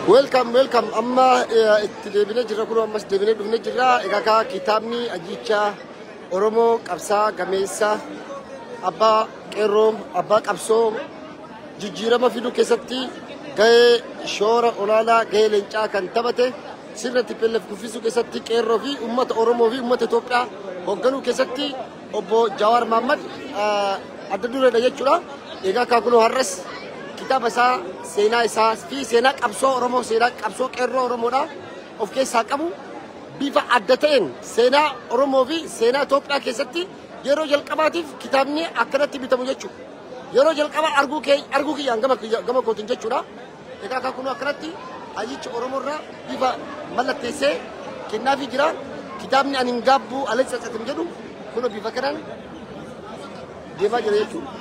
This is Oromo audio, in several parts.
welcome. Amma itti deebinee jirra kun ammas deebinee dhufnee jirra. Egaa kitaabni Ajicha Oromoo Qabsaa Gameessa Abbaa Qeerroo Abbaa Qabsoo jijjiirama fiduu keessatti gahee shoora olaanaa gahee leencaa kan taphate sirna TPLF kuffisuu keessatti qeerroo fi uummata Oromoo fi uummata Itoophiyaa hoogganuu keessatti obbo Jawaar Mohammad adda dureedha jechuudha. Egaa kunoo har'as kitaaba isaa seenaa isaa fi seenaa qabsoo Oromoo seenaa qabsoo qeerroo Oromoodha of keessaa qabu bifa adda ta'een seenaa Oromoo fi seenaa Itoophiyaa keessatti yeroo jalqabaatiif kitaabni akkanatti bitamu jechuudha. Yeroo jalqaba arguu kiyyaan gama kootiin jechuudha. Egaa kunoo akkanatti Ajicha Oromoo irraa bifa mallatteessee kennaafii jira. Kitaabni ani hin gaabbu alee tsatsatin jedhu kunoo bifa kanaan deemaa jira jechuudha.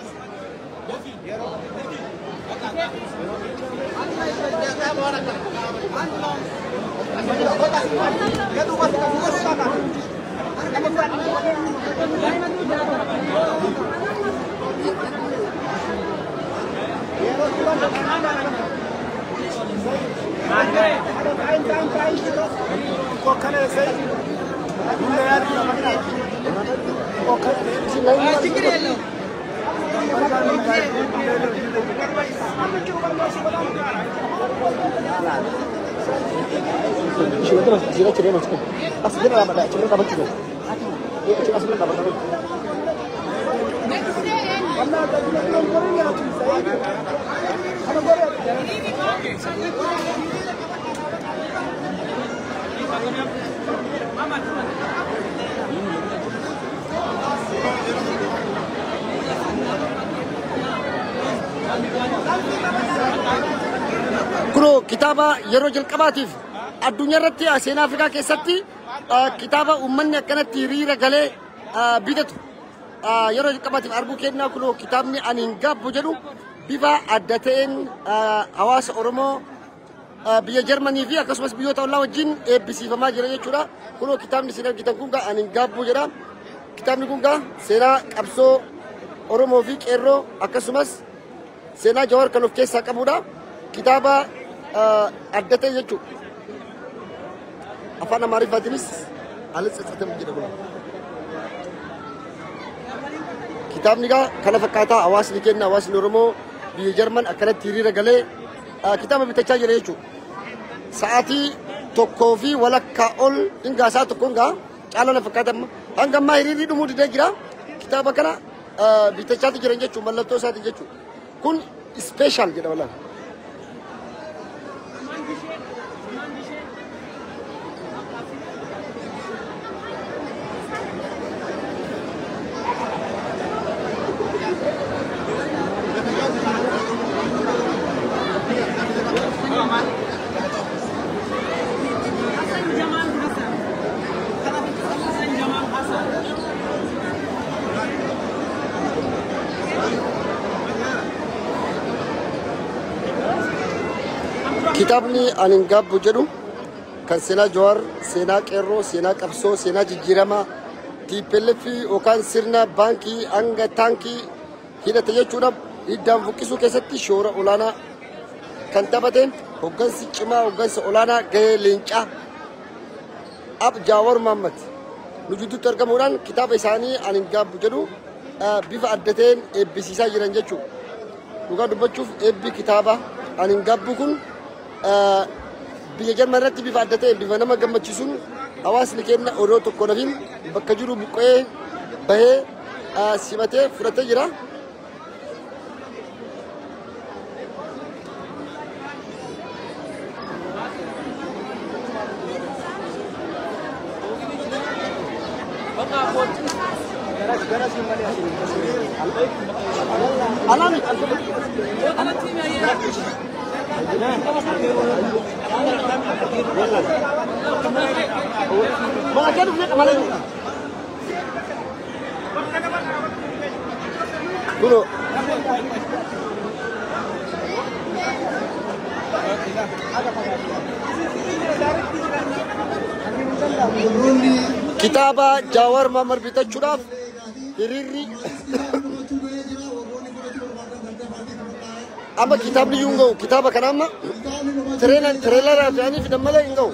Kuno kitaaba yeroo jalqabaatiif addunyaa irratti seenaa Afrikaa keessatti kitaaba uummanni akkanatti hiriira galee bitatu yeroo jalqabaatiif arguu kennaa kuno kitaabni ani hin gaabbu jedhu bifa adda ta'een hawaasa Oromoo biyya Jarmanii fi akkasumas biyyoota ollaa wajjin eebbisiifamaa jira jechuudha. Kuno kitaabni isin argitan kun ani hin gaabbu jedha. Kitaabni kun seenaa qabsoo Oromoo fi qeerroo akkasumas seenaa Jawaar kan of keessaa qabudha. Kitaaba adda ta'e jechuudha. Afaan Amaariffatiinis alee tsatsatin jedhama. Kitaabni kana fakkaataa hawaasni kenna hawaasni Oromoo biyya Jarman akkanatti hiriira galee kitaaba bitachaa jira jechuudha. Sa'aatii tokkoo fi walakkaa ol hingaa isaa tokko caalaa na fakkaata hanga ammaa hiriirri dhumuu didee jira. Kitaaba kana bitachaati jiran jechuudha mallattoo isaati jechuudha. Kun special jedhama laata. Kitaabni ani hin gaabbu jedhu kan seenaa Jawaar, seenaa qeerroo, seenaa qabsoo, seenaa jijjiirama TPLF yookaan sirna baankii hanga taankii hidhate jechuudha. Hiddaan buqqisuu keessatti shoora olaanaa kan taphate hoggansi cimaa hoggansa olaanaa gahee leencaa Jawaar Mohammad nu jidduutti argamuudhaan kitaaba isaanii ani hin gaabbu jedhu bifa adda ta'een eebbisiisaa jiran jechuudha. Dhugaa dubbachuuf eebbi kitaaba ani hin gaabbu kun biyya Jarman irratti bifa adda ta'e bifa nama gammachiisuun hawaasni kenna odoo tokko nafiin bakka jiru buqqee bahee simatee fudhatee jira. Kitaaba Jawaar Mohammad bitachuudhaaf hiriirri أما كتاب نيونغو كتابة كان أما تريلر يعني في دملا ينغو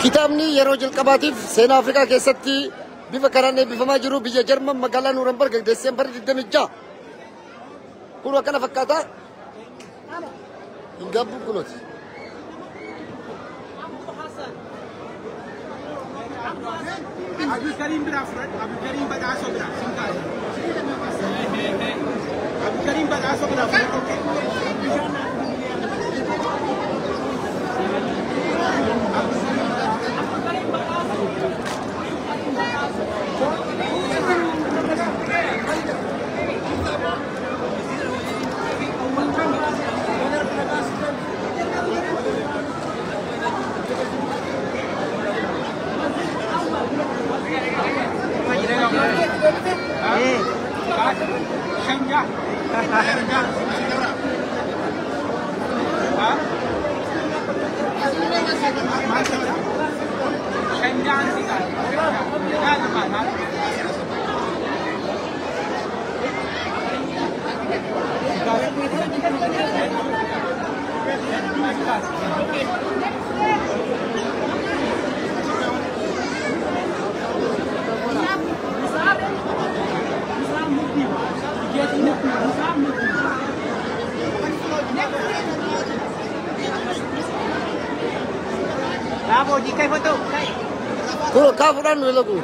كتابني يروج القباتيف سين أفريقيا كيستي بفكراني بفما جرو بيجا جرمن مقالا نورنبرغ ديسمبر دمجا كل وكان فكاتا ينقبوا كلوت أبو كريم برافرد أبو كريم بدأسو برافرد أبو كريم بدأسو برافرد Bravo, di kay foto. كل كافران ولا كل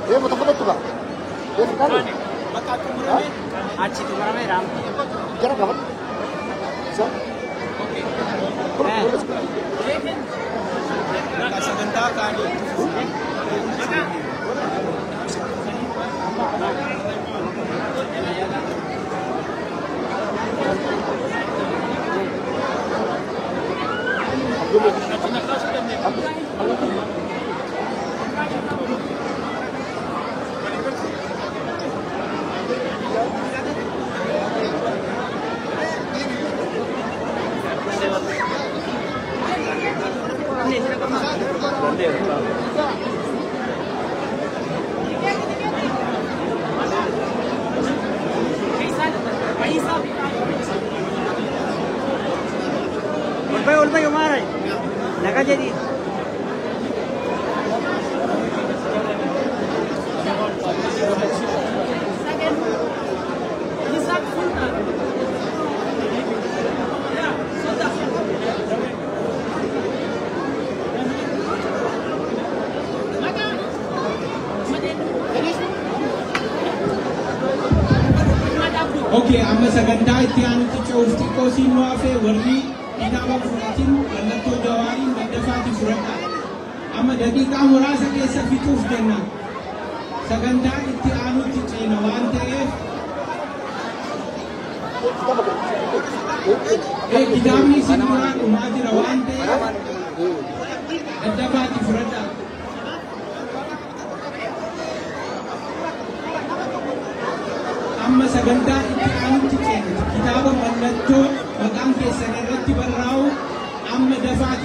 ये मतलब तो ये करो बता तुम्हारा में आज तुम्हारा में राम क्या खबर सर ओके सगंता काली Ulbay umaray. Laka jadi. Okay, amma sagantaa itti aanutti coofti qoosiin waafe warri kitaaba fudhatin mallattoo jawaariin maddafaati fudhadha. Amma daqiiqaa muraasa keessa fixuuf jenna. Sagantaa itti aanutti ceena waan ta'eef kitaabni isin duraa dhumaa jira waan ta'eef maddafaati fudhadha. Amma sagantaa itti aanutti ceena. Kitaaba mallattoo maqaan keessan irratti barraa'u amma dafaati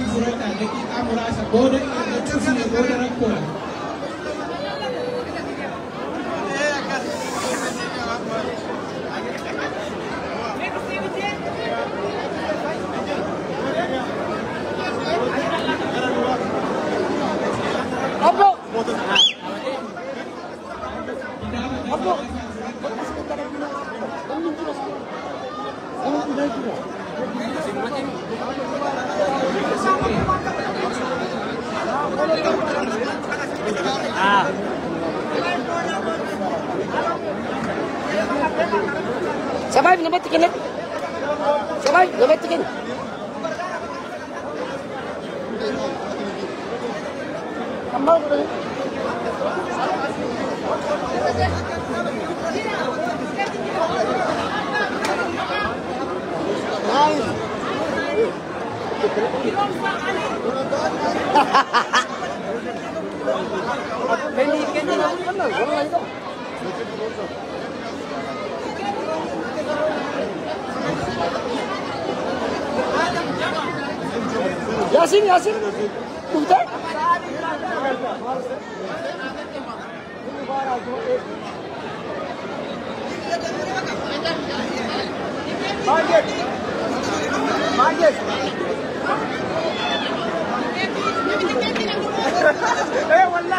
daqiiqaa muraasa booda cufne booda rakkoodha. Sabay naman tikin na. Sabay naman tikin. Kamal ko rin. Nice. Yasin, Yasin. Udah. Market. Market.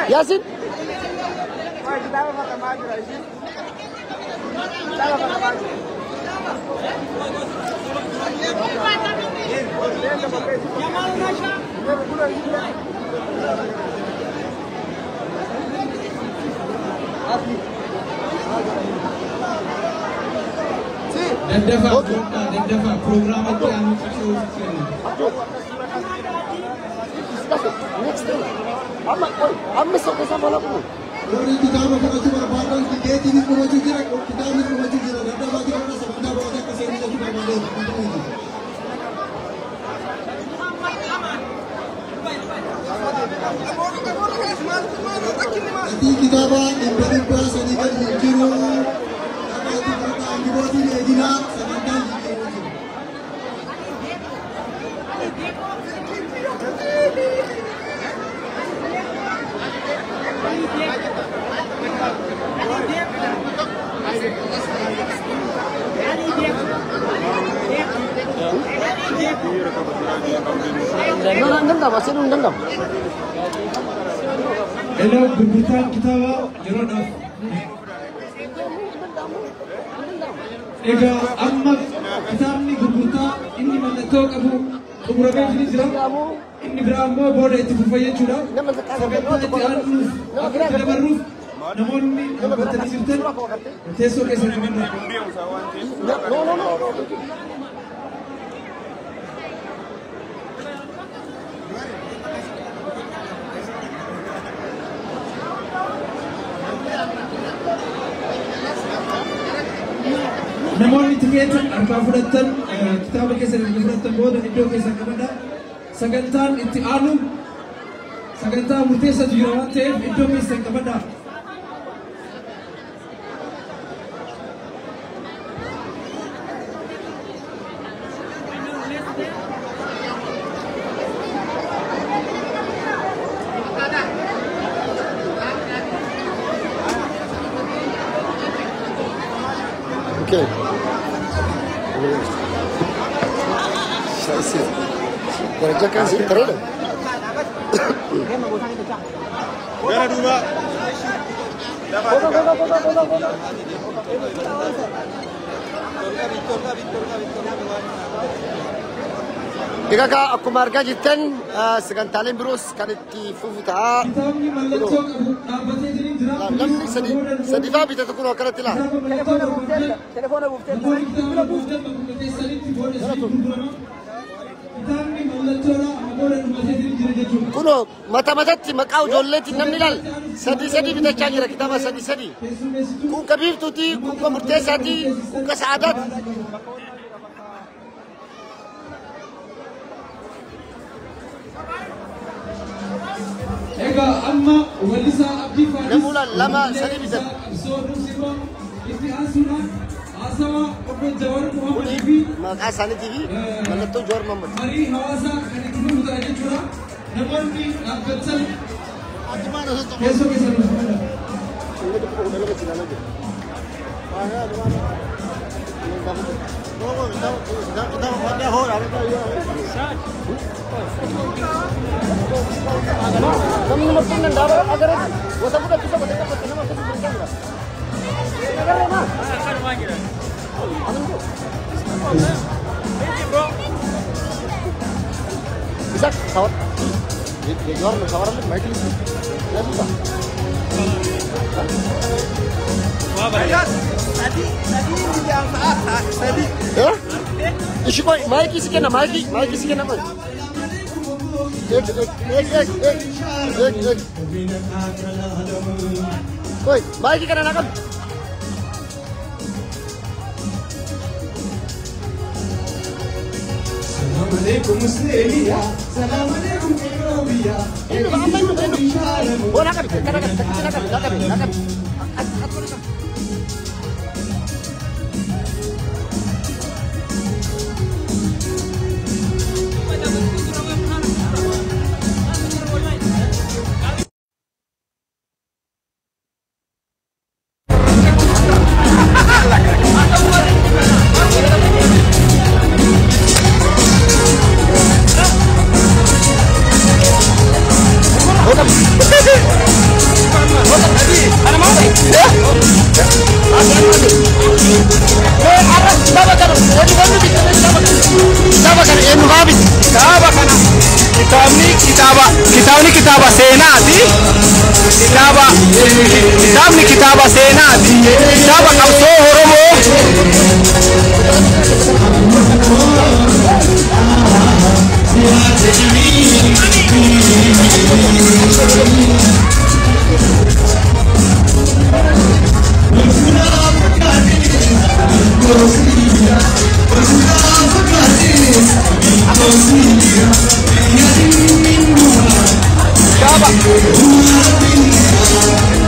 Yasin. Kita apa pakai market aja? Kita apa pakai market? Dandafa program itu anu Next time. Amma sok sama lagu. Orang kita mau maju berbadan kita ini mau maju kira kita ini mau maju kira ada bagi orang sebentar bawa ke sini kita boleh untuk itu. Nanti kita bah imperi puasa ni kan juru apa itu kita dibuat ini edina sebentar. Nendam, masih nendam. Hello, gurgurtaan kitaaba yeroo dhaaf. Egaa amma kitaabni gurgurtaa inni mallattoo qabu xumuramee jira. Inni biraa immoo booda itti fufaa jechuudha. Sagantaa itti aanuuf akka itti dabarruuf namoonni dhaabbatanii jirtan teessoo keessa namanna. Namoonni tikeeta harkaa fudhatan kitaaba keessa fudhatan booda iddoo keessa qabadha. Sagantaan itti aanu sagantaa murteessatu jira waan ta'eef iddoo keessa qabadha. Okay. Scheiße. Kerjakan sih keren. Gara dua. Egaa akkuma argaa jirtan sagantaaleen biroos kan itti fufu ta'a. Kitaabni mallattoo qabu dhaabbatee jira. Namni sadifaa bitatu kun akkanatti ilaala. Telefoona buufteessanitti booda isin gurgurama. Kitaabni mallattoodha amma booda dhumatee jira jechuudha. Kuno mata-matatti maqaa ijoolleetiin namni ilaala. Sadii bitachaa jira kitaaba sadii. Kun ka biiftuuti, kun ka murteessaati, kun ka sa'aadaati. Egaa amma walisaa abdii faadis Namoota lama sadii bitan. Ibsoo Nusiroo itti aansuudhaan Asama Obbo Jawar Muhammad fi maqaa isaaniitii fi mallattoo Jawaar Muhammad. marii hawaasaa kan itti fufuudha jechuudha. Namoonni dhaabbatan keessoo keessan Bisa sawat. Jawaar sawar lagi baik ini. Ya bisa. Tadi yang tadi. Ya? Isi kok mic isi kena mic isi kena mas. Ek. Koi, mic kena nakam. Assalamualaikum Muslimia, Assalamualaikum Indonesia. Oh nakam. Kitaaba seenaati. Kitaabni kitaaba seenaati. Kitaaba qabsoo Oromoo.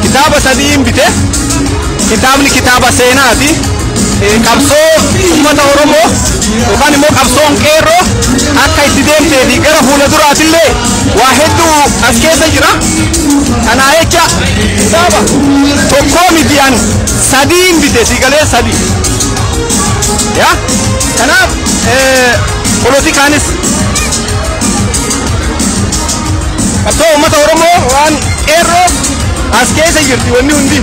Kitaaba sadiin bite. Kitaabni kitaaba seenaati. Qabsoo uummata Oromoo yookaan immoo qabsoon qeerroo akka itti deemtee fi gara fuula duraatillee waa hedduu as keessa jira. Kanaa jecha kitaaba tokkoo miti an sadiin bite sigalee sadi. Yaa kanaaf politikaanis qabsoo uummata Oromoo waan qeerroo as keessa jirti wanni hundi.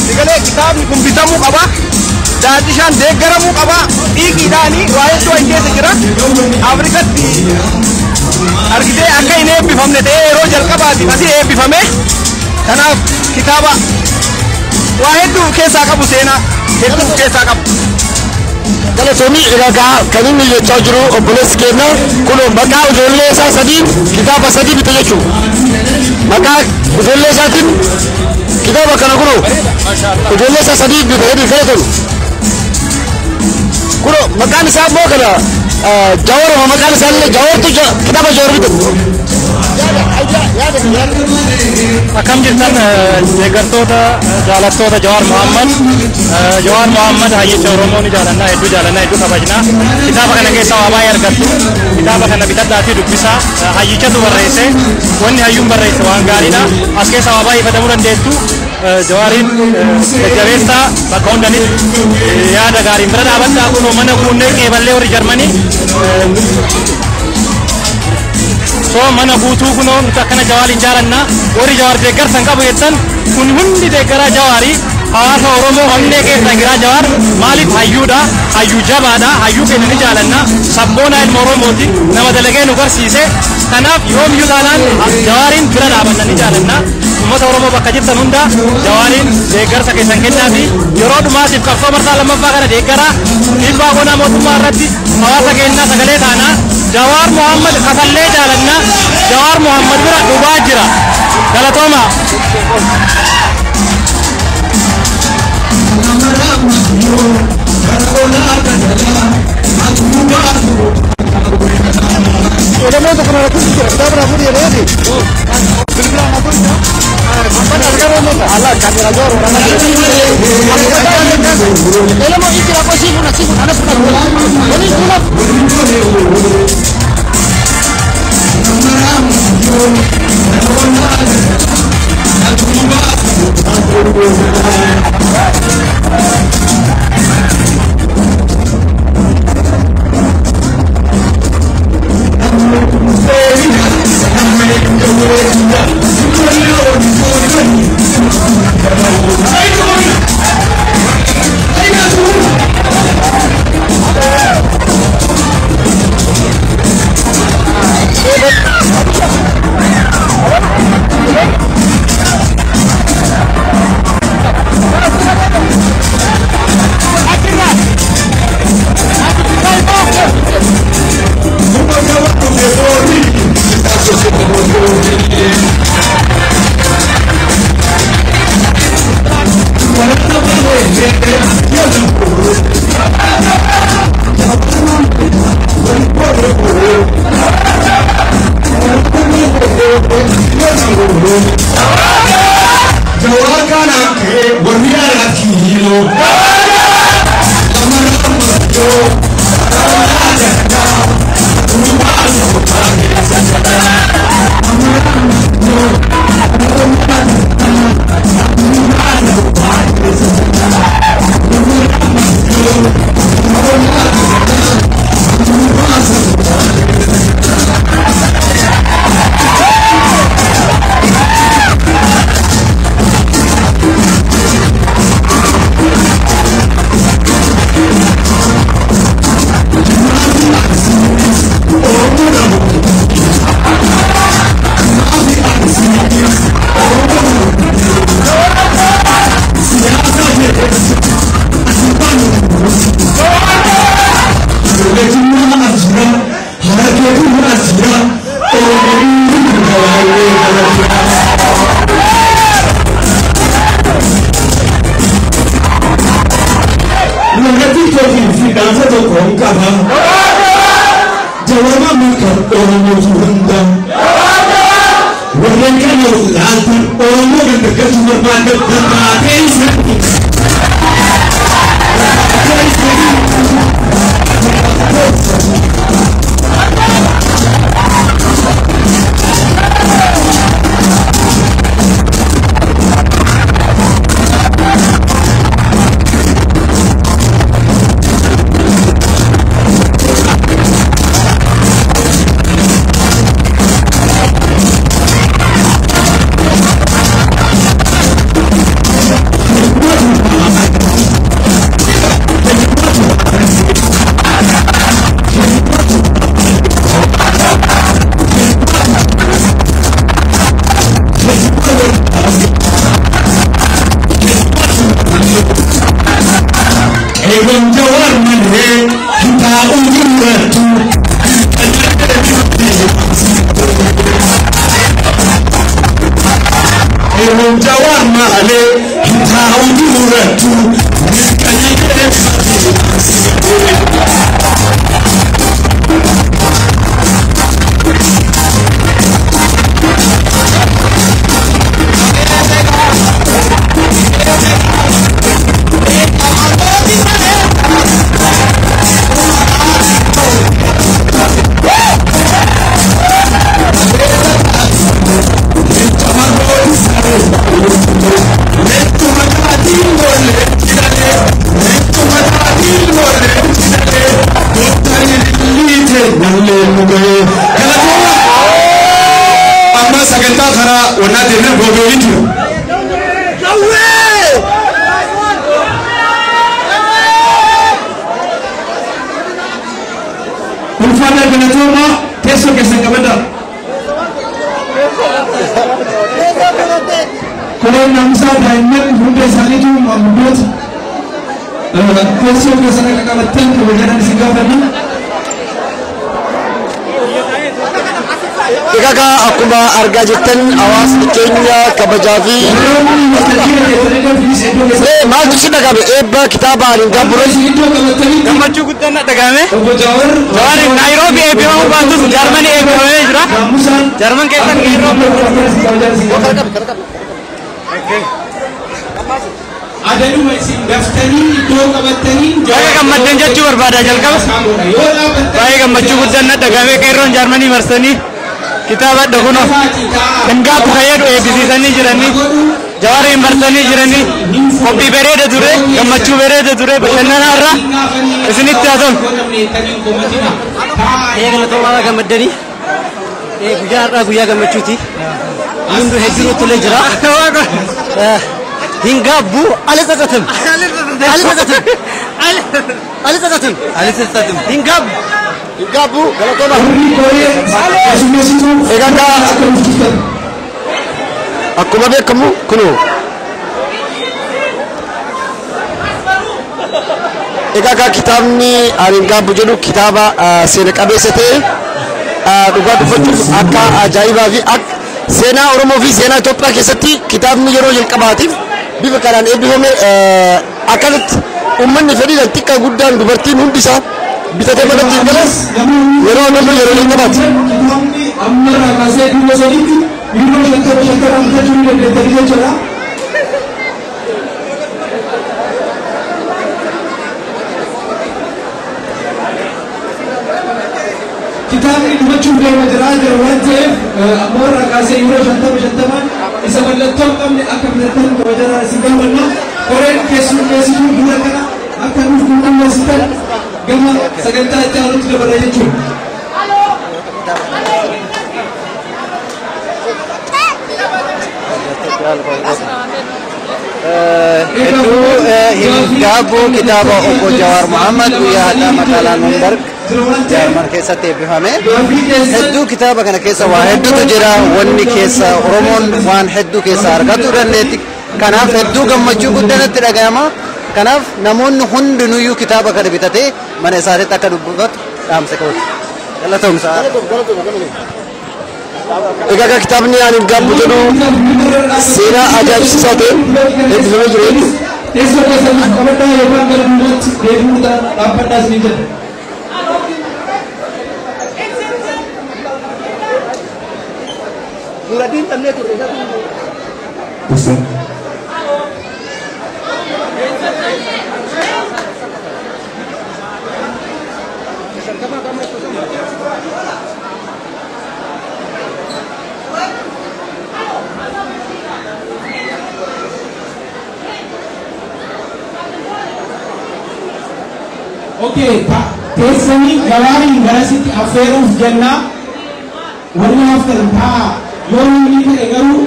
Sigalee kitaabni kun bitamuu qaba. Daadhishaan deeggaramuu qaba. Dhiiqiidhaanii waa hedduu as keessa jira. Afrikatti argitee akka hin eebbifamne ta'ee yeroo jalqabaatiif asii eebbifame. Kanaaf kitaaba waa hedduu keessaa qabu seenaa hedduu keessaa qabu. Galatoomii egaa kan inni jechaa jiru obboleessi keenya kun maqaa ijoollee isaa sadiin kitaaba sadii bite jechuudha. Maqaa ijoollee isaatiin kitaaba kana kun ijoollee isaa sadii bite jedhee galatoomii. Kun maqaan isaa immoo kana Jawaar maqaan isaa illee Jawaartu kitaaba Jawaar bite. Akkam jirtan deeggartoota jaalattoota Jawaar Muhammad hayyicha Oromoo ni jaalannaa hedduu kabajnaa. Kitaaba kana keessaa waa baay'ee argattu. Kitaaba kana bitadhaatii dubbisaa. Hayyichatu barreesse. Wanni hayyuun barreesse waan gaariidha. As keessaa waa baay'ee fayyadamuu dandeettu. Jawaariin jajjabeessaa bakka hundanitti yaada gaariin bira dhaabadhaa kunoo mana kunneen qeeballee warri Jarmanii. So mana guutuu kunoo nuti akkana Jawaariin jaalannaa warri Jawaar deeggarsan qabu jettan kun hundi deeggaraa Jawaarii hawaasa Oromoo onnee keessa jiraa Jawaar maaliif hayyuudha hayyuu jabaadha hayyuu keenya ni jaalannaa sabboonaa ilma Oromooti nama dalagee nu garsiise kanaaf yoomiyyuu taanaan Jawaariin bira dhaabanna ni jaalannaa uummata Oromoo bakka jirtan hunda Jawaariin deeggarsa keessan kennaa fi yeroo dhumaatiif qabsoo marsaa lammaffaa kana deeggaraa dhiibbaa qonnaa mootummaa irratti hawaasa keenyaa sagalee taanaa Jawaar Muhammad kasallee jaalannaa Jawaar Muhammad bira dhubaa jira galatooma. Udah mau ke mana pun kita berapa dia lagi? Bila apa? Allah kamera jor orang ele mau ikut apa sih pun ada pun ini pula akkuma argaa jirtan hawaasni keenya kabajaa fi maaltu si dhagahame eebba kitaabaan hin gabbure gammachuu guddaan dhagahame Jawaar Naayiroobii eebbifamuu baatus Jarmanii eebbifamee jira Jarman keessan Adanuma isin daftanii iddoo qabatanii Baay'ee gammaddan jechuu barbaada jalqaba. Baay'ee gammachuu guddaan na dhagahame qeerroon Jaarmanii marsanii kitaaba dhaguno hingaa bukayyadu eebbisiisanii jiranii Jawaariin marsanii jiranii qophii bareeda ture gammachuu bareeda ture bashannanaa irraa isinitti haa ta'u. Galatoomaa gammaddanii guyyaa har'aa guyyaa gammachuuti. Hunduu hedduu tolee jira. Hingabbu alisatatum Hingabbu galatoomaa. Egaa akkuma beekamu kunoo egaa kitaabni Hingabbu jedhu kitaaba seena qabeessa ta'e dhugaa dubbachuuf akka ajaa'ibaa fi akka seenaa Oromoo fi seenaa Itoophiyaa keessatti kitaabni yeroo jalqabaatiif bifa kanaan eebbifame akkasitti uummanni fedhiidhaan xiqqaa guddaan dubartiin hundi isaa bitatee manatti hin galas yeroo amallu yeroo jalqabaati. Kitaabni dhumachuuf deema jira waan ta'eef ammoo irraa kaasee yeroo 50 isa mallattoo qabne akka filattan kabajaraa isin gaafanna. Koreen keessummeessituu dura kana akka nuuf qulqulleessitan gama sagantaa itti aanutti dabarra jechuudha. Hingabbu kitaaba obbo Jawaar Mohammad guyyaa hadhaa magaalaa Noombarg Jaarman keessatti eebbifame. Hedduu kitaaba kana keessa waa hedduutu jira. Wanni keessa Oromoon waan hedduu keessa argatu dandeetti. Kanaaf hedduu gammachuu guddaatti dhagahama. Kanaaf namoonni hundinuyyuu kitaaba kana bitatee mana isaaniitti akka dubbifatu dhaamsa qabu. Galatoomsaa. Egaa kitaabni Hingabbu jedhu seenaa ajaa'ibsiisaa ta'e eebbifamee jiru jechuudha. Teessoo keessatti qabadhaa yookaan gara duubatti deebi'uudhaan dhaabbadhaa isinii jedha. Nuraddiin dhabnee turre. Okay, teessanii Jawaariin garasitti affeeruuf jennaa wanni haftan ta'a yoo inni ta'e garuu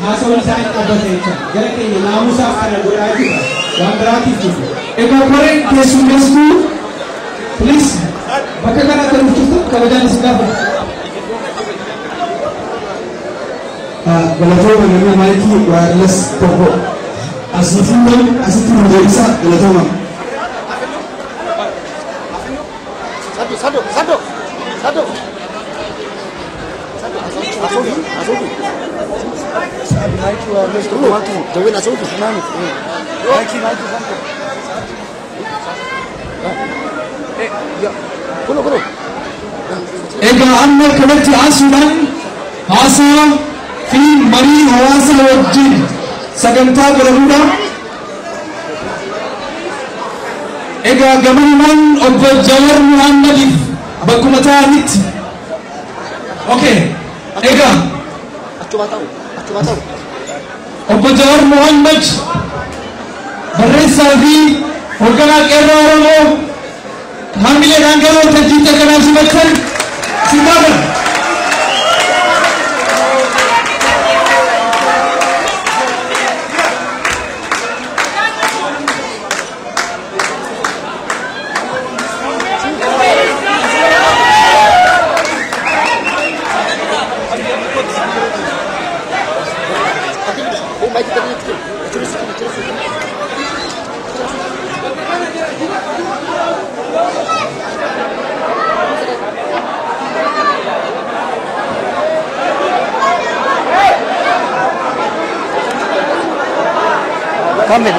haasawwan isaanii dhaabbata jecha gara keenya naamusaaf kana godhaa jira waan biraatiif jiru. Egaa koreen keessummeessituu please bakka kana kan dhuftu kabajaan isin gaafata. Galatooma namni maayikii waayirles tokko asitti hundeessa galatooma. Sado. Egaa amma kanatti haasuudhaan haasaa fi marii hawaasa wajjin sagantaa godhamuudha. Egaa gamanaan obbo Jawaar Mohammadiif bakkuma ta'anitti. Okay. Egaa obbo Jawaar Mohammad barreessaa fi hoogganaa qeerroo Oromoo maamileedhaan gara waltajjiitti kanaaf simattan simaafan.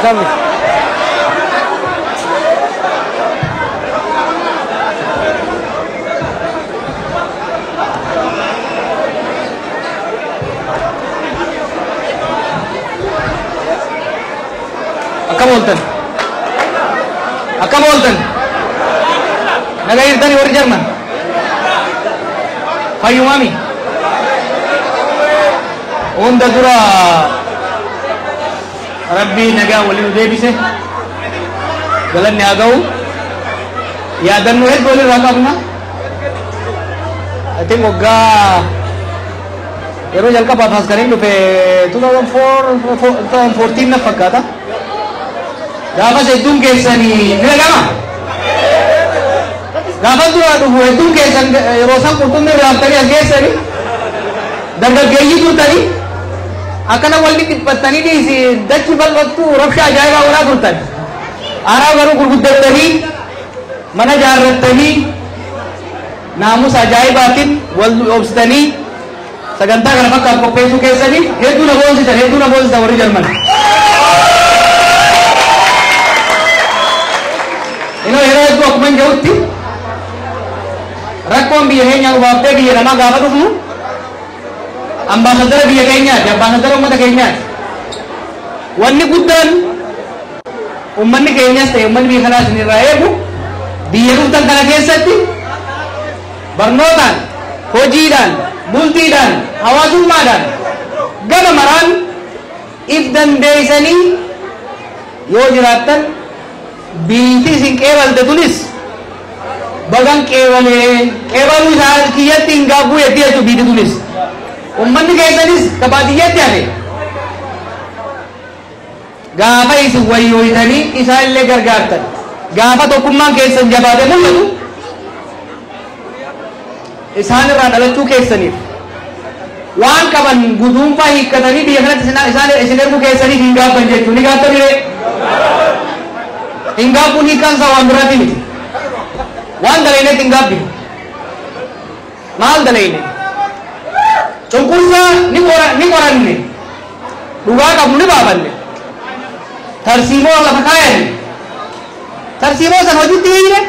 Kamil. Akkam ooltan? Akkam ooltan? Nagaa jirtanii warri Jarman? Fayyumaami? Hunda dura Rabbii nagaa waliin deebise galanni haa ga'u. Yaadannoo hedduu walirraa qabna. Ati waggaa yeroo jalqabaaf as kan hin dhufe 2014 na fakkaata. Gaafas hedduun keessanii ni dhagama. Gaafas dura dhufu hedduun keessan yeroo san qurxummii irraaftanii as geessanii dargaggeeyyii turtanii akkana walli dhiphattanii dhiisi dachi bal'attu rabshaa ajaa'ibaa walaa turtan. Aaraa garuu gurguddattanii mana jaarrattanii naamusa ajaa'ibaatiin wal obsitanii sagantaa kana fakkaatu qopheessuu keessanii hedduu na boonsitan warri Jarman. Yeroo hedduu akkuma hin jirutti rakkoon biyya keenyaa dhufaaftee biyya namaa gaafa dhufnu ambaasadara biyya keenyaati, ambaasadara uummata keenyaati. Wanni guddaan uummanni keenyas ta'e uummanni biyya kanaas irraa eegu biyya dhuftan kana keessatti barnootaan, hojiidhaan, bultiidhaan, hawaasummaadhaan gama maraan if dandeessanii yoo jiraattan biyyi isin qeebalte tunis bagan qeebaluu isaa kiyyatti hin gaabbuu yetti jechuu biyyi tunis ummanni keessanis kabaatiyyatti hafe gaafa isin wayyooytanii isaa illee gargaartan gaafa tokkummaan keessan jabaate mul'atu isaan irraa dhalachuu keessaniif waan qaban guduunfaa hiikkatanii biyya kanatti isin erguu keessaniif hin gaabban jechuun ni gaabbanire hin gaabbuun hiikkaan isaa waan biraati miti waan dalaynetti hin gaabbinu maal dalayne cunqursaa ni qoranne dhugaa qabnu ni baafanne tarsiimoo lafa kaayanne tarsiimoo san hojiitti hiine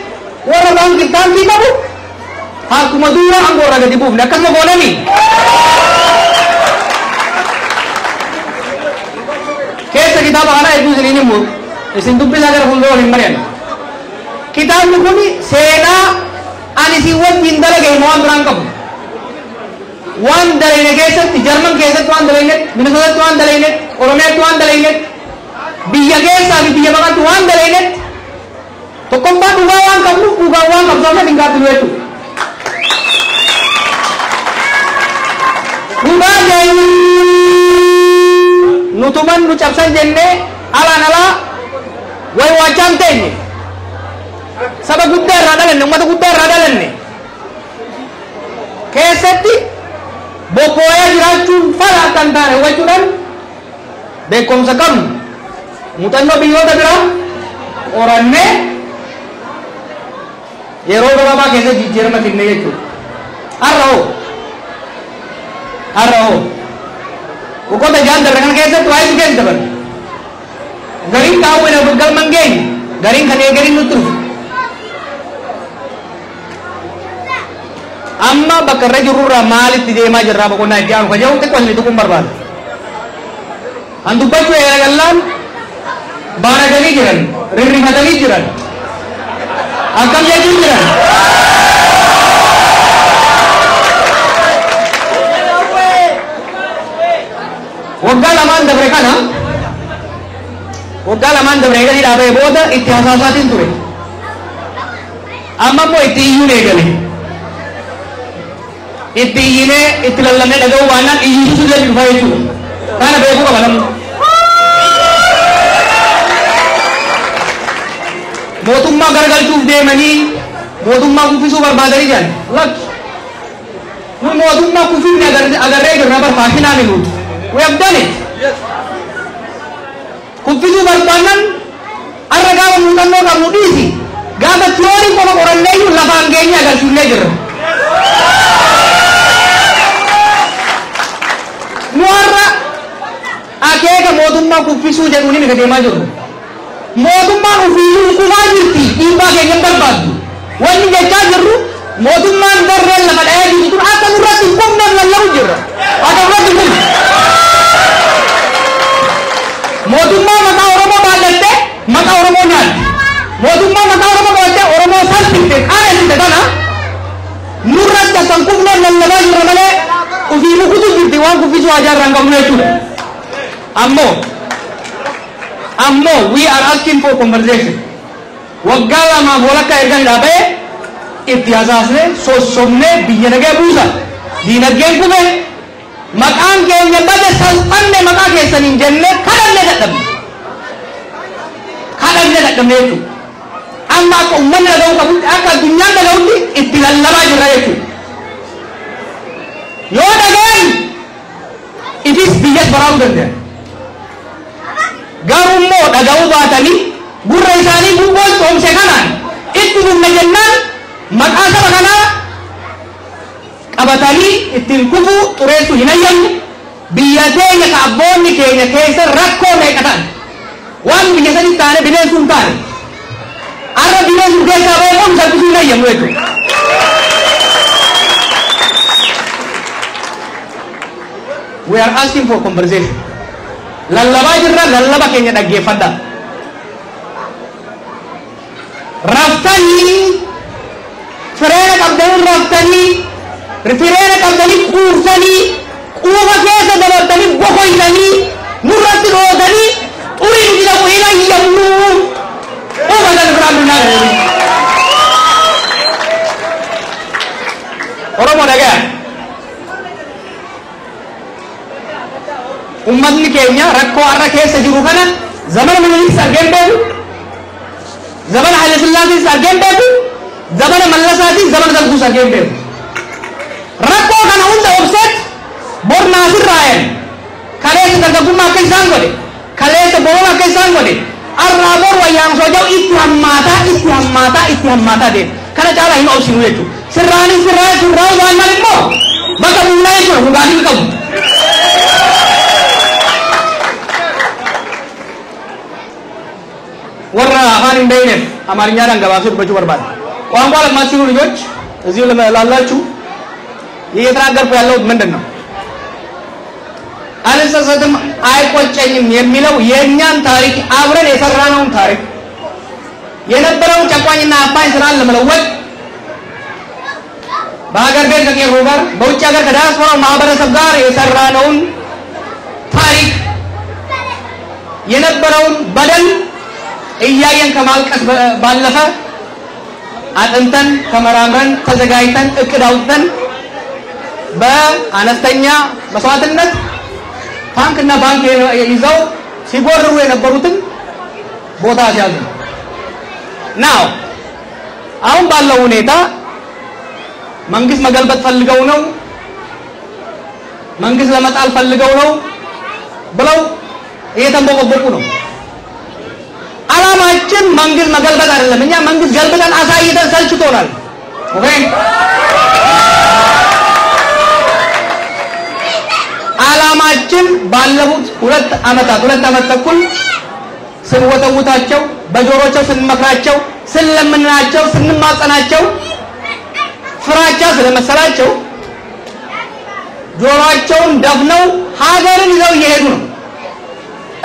warra baankii qabu akkuma duraa aangoo irraa gadi buufne akkasuma goonanii keessa kitaaba kanaa hedduu isiniin himu isin dubbisaa gara fuuldura waliin mari'an kitaabni kun seenaa ani isin wajjin dalage hima waan biraan qabu waan dalayne keessatti Jarman keessatti waan dalayne Minisootatti waan dalayne Oromiyaatti waan dalayne biyya keessaa fi biyya baqattu waan dalayne tokkoffaa dhugaa waan qabnu dhugaa waan qabsoofne hin gaabbinu jechuudha. Dhugaa jennu nutuman nu cabsan jennee alaan alaa way waachaan teenye saba guddaa irraa dhalanne ummata guddaa irraa dhalanne keessatti bobbooyaa jiraachuun fala akka hin taane hubachuudhaan beekumsa qabnu muuxannoo biyyoota biraa qorannee yeroo gabaabaa keessatti jijjiirama fidne jechuudha. Har'a hoo boqota jaan darbe kana keessatti waa'ee isu keessa dabalu gariin kaawwina galman geenye gariin kan eegariin nutti dhufu amma bakka irra jirurraa maalitti deemaa jirraa boqonnaa itti aanu kajeeluun xiqqoo isin tuquun barbaada an dubbachuu eegalallaan baanaganii jiran rirrifatanii jiran akkam jechuun jiran waggaa lamaan dabre kana waggaa lamaan dabre eegalii dhaabee booda itti hasaasaatiin ture amma immoo itti iyyuun eegale itti iyyinee itti lallabnee dhaga'uu baannaan iyyuu sullee dhufa jechuudha kana beekuu qaba namni mootummaa garagalchuuf deemanii mootummaa kuffisuu barbaadanii jiran lakki nu mootummaa kuffifne agarree jirra barbaashinaa minuuti we have done it kuffisuu barbaadan arra gaafa muuxannoo qabnu dhiisi gaafa tiyoorii qofa qoranneeyyuu lafaan keenya agarsiifnee jirra nu har'a akeeka mootummaa kuffisuu jedhuun inni deemaa jiru mootummaan ufiyyuu kufaa jirti dhiibbaa keenya barbaaddu wanni jechaa jirru mootummaan darreen lafa dha'ee jiru kun akka nurratti hin qubneef lallabu jirra akka nurratti hin qubne mootummaa maqaa Oromoo baallattee nuti waan kuffisu ajaarraan qabnu jechuudha. Ammoo we are asking for conversation. Waggaa lamaaf walakka erga dhaabee itti hasaasne sossobne biyya nagee buusa. Diinagdeen kufe maqaan keenya bade salphanne maqaa keessaniin jenne kadhanne dadhabne jechuudha. Amma akka uummanni dhaga'uu qabutti akka addunyaan dhaga'utti itti lallabaa jirra jechuudha. Yoo dhaga'an ifis biyyas baraaruu danda'a. Garuu immoo dhaga'uu baatanii gurra isaanii gubboo soomse kanaan itti dhumna jennaan maqaa saba kanaa qabatanii ittiin kufuu xureessuu hin hayyamne. Biyya teenya ka abboonni keenya keessa rakkoo meeqa ta'an waan biyya sanitti taane bineensuu hin taane arra bineensuu keessaa ba'ee qomu salphisuu hin hayyamu jechuudha. We are asking for conversation. Lallabaa jirra, lallaba keenya dhaggeeffadha. Raftanii fireena qabdanii raftanii fireena qabdanii quufsanii quufa keessa dabartanii boqoysanii nurratti dhootanii xurii nuti dhabu hin hayyamnu quufa sana biraa dunnaa jedhanii. Oromoo dhagaya. Ummatni keenya rakkoo har'a keessa jiru kana zamana Minilikis argeen beeku, zamana Haile Sillaasees argeen beeku, zamana Mallasaatis zamana Darbuus argeen beeku. Rakkoo kana hunda obseet bor naasirraa'een kaleessa dargaggummaa akka isaan godhe, kaleessa boona akka isaan godhe, arraa bor wayyaamsoo jau itti hammaataa deema. Kana caalaa hin obsinu jechuudha. Sirraanii sirraa'uu baannaan immoo bakka buunaa jechuudha dhugaatii qabu. warra afaan hin beekneef amaርኛን gabaabsee dubbachuu barbaada. ቋንቋ ለማትችሉ ልጆች እዚሁ ላላችሁ እየተናገርኩ ያለሁት ምንድን ነው? አልሰሰትም አይቆጨኝም የሚለው የእኛን ታሪክ አብረን የሰራነውን ታሪክ የነበረውን ጨቋኝና አፋኝ ስራን ለመለወጥ በሀገር ቤት ከቄሮ ጋር በውጭ ሀገር ከዲያስፖራው ማህበረሰብ ጋር የሰራነውን ታሪክ የነበረውን በደል እያየን ከማልቀስ ባለፈ አጥንተን ተመራምረን ተዘጋጅተን እቅድ አውጥተን በአነስተኛ መስዋዕትነት ታንክና ባንክ ይዘው ሲጎርሩ የነበሩትን ቦታ ሲያዙ ናው አሁን ባለው ሁኔታ መንግስት መገልበጥ ፈልገው ነው መንግስት ለመጣል ፈልገው ነው ብለው እየተንቦቆቦቁ ነው። አላማችን መንግስት መገልበጥ አይደለም። እኛ መንግስት ገልብጠን አሳይተን ሰልችቶናል። ኦኬ አላማችን ባለፉት ሁለት ዓመት ተኩል ስንወተውታቸው በጆሮቸው ስንመክራቸው ስለምንናቸው ስንማጸናቸው ፍራቻ ስለመሰላቸው ጆሮአቸውን ደፍነው ሀገርን ይዘው እየሄዱ ነው።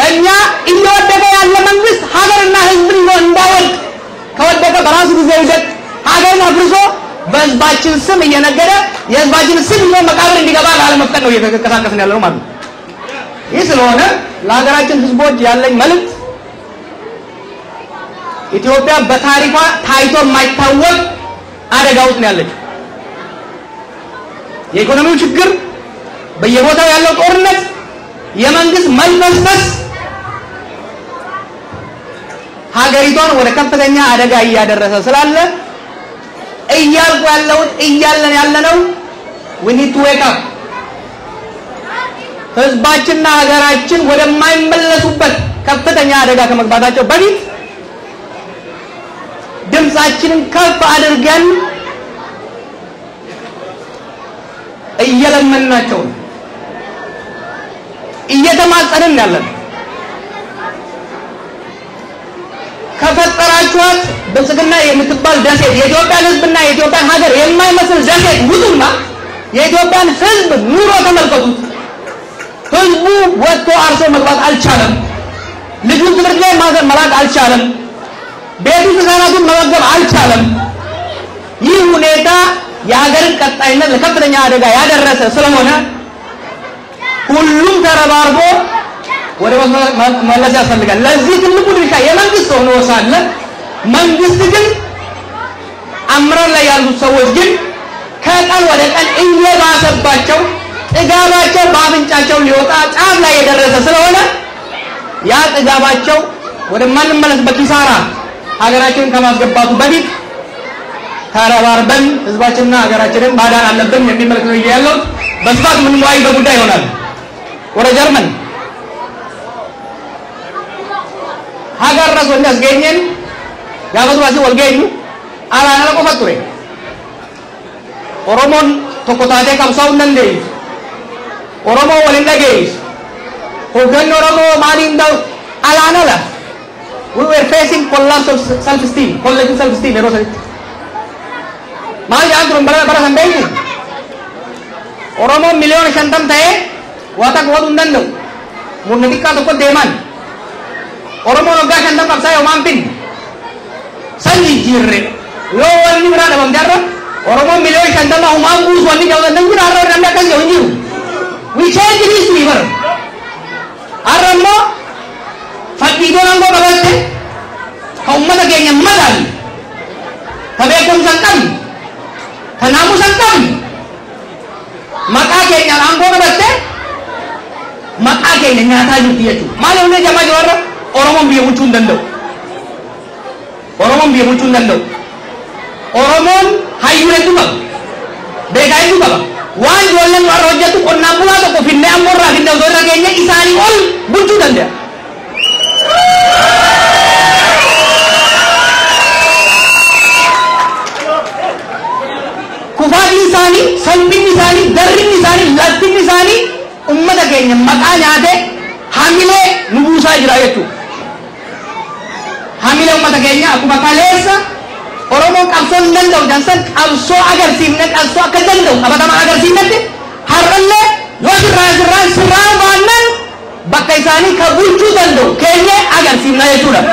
እኛ እየወደቀ ያለ መንግስት ሀገርና ህዝብን ይዞ እንዳይወድቅ ከወደቀ በራሱ ጊዜ ይወድቅ ሀገርን አፍርሶ በህዝባችን ስም እየነገደ የህዝባችን ስም ይዞ መቃብር እንዲገባ ላለመፍቀድ ነው እየተንቀሳቀስን ያለው ማለት ነው። ይህ ስለሆነ ለሀገራችን ህዝቦች ያለኝ መልእክት ኢትዮጵያ በታሪኳ ታይቶ የማይታወቅ አደጋ ውስጥ ነው ያለችው። የኢኮኖሚው ችግር፣ በየቦታው ያለው ጦርነት፣ የመንግስት መልመልመስ ሀገሪቷን ወደ ከፍተኛ አደጋ እያደረሰ ስላለ እያለን ያለነው we need to wake up። ህዝባችንና ሀገራችን ወደማይመለሱበት ከፍተኛ አደጋ ከመግባታቸው በፊት ድምጻችንን ከፍ አድርገን እየለመናቸው እየተማጸንን ያለን ከፈጠራችኋት ብልጽግና የምትባል ደሴት የኢትዮጵያን ህዝብና የኢትዮጵያን ሀገር የማይመስል ደሴት ውጡና የኢትዮጵያን ህዝብ ኑሮ ተመልከቱት። ህዝቡ ወጥቶ አርሶ መግባት አልቻለም። ልጁን ትምህርት ላይ መላክ አልቻለም። ቤቱ ህፃናቱን መመገብ አልቻለም። ይህ ሁኔታ የሀገርን ቀጣይነት ለከፍተኛ አደጋ ያደረሰ ስለሆነ ሁሉም ተረባርቦ ወደ መለስ ያስፈልጋል። ለዚህ ትልቁ ድርሻ የመንግስት ሆኖ ሳለ መንግስት ግን አምራር ላይ ያሉት ሰዎች ግን ከቀን ወደ ቀን እየባሰባቸው ጥጋባቸው በአፍንጫቸው ሊወጣ ጫፍ ላይ የደረሰ ስለሆነ ያ ጥጋባቸው ወደ ማንመለስበት ኪሳራ ሀገራችንን ከማስገባቱ በፊት ተረባርበን ህዝባችንና ሀገራችንን ማዳን አለብን የሚል መልእክት ነው ያለው። በስፋት የምንወያይበት ጉዳይ ይሆናል። ወደ ጀርመን ሀገር ራስ ወንድ ያስገኘን ያበዱዋሲ ወልገኙ አላና ቆፈጡሬ ኦሮሞን ተቆጣቴ ካብሳው ነንዴ ኦሮሞ ወለንደጌስ ሆገን ኦሮሞ ማሊንዳው አላናላ we were facing collapse of self esteem collapse self esteem erosion माल जान तुम बड़ा संदेश Oromo million शंतम थे वाता को उन्दन दो मुन्नतिका तो को देमान ओरोमो नोगा शंतम कब साय ओमांपिन संजी जीरे लो वन्नी बड़ा दबंग जारो ओरोमो मिलियन शंतम ओमां बूस वन्नी जाओ दंग बड़ा रो रंडा kan jonju we change this river aramo fakki do nango babatte kaummata kenya madal tabe kun santam Kanamu santam, maka kayaknya angko na batte, maka kayaknya nyata juti itu. Malu ni jama juara, orang biar muncul dando, orang biar muncul dando, orang hayu itu bang, beda itu bang. Wan jualan luar roja tu kon namula tu ko finne amor lagi dah orang kayaknya isani all muncul dando. Kufat nisani, salpin nisani, darin nisani, latin nisani, ummat kenya maka nyade hamile nubusa jiraya tu. Hamile ummat kenya aku makalesa oromo kapson dandau jansan kapso agar simnet kapso akan dandau apa nama agar simnet ni haralle yosirran sirawanan bakai sani kabulcu dandau kenya agar simnet itu dah.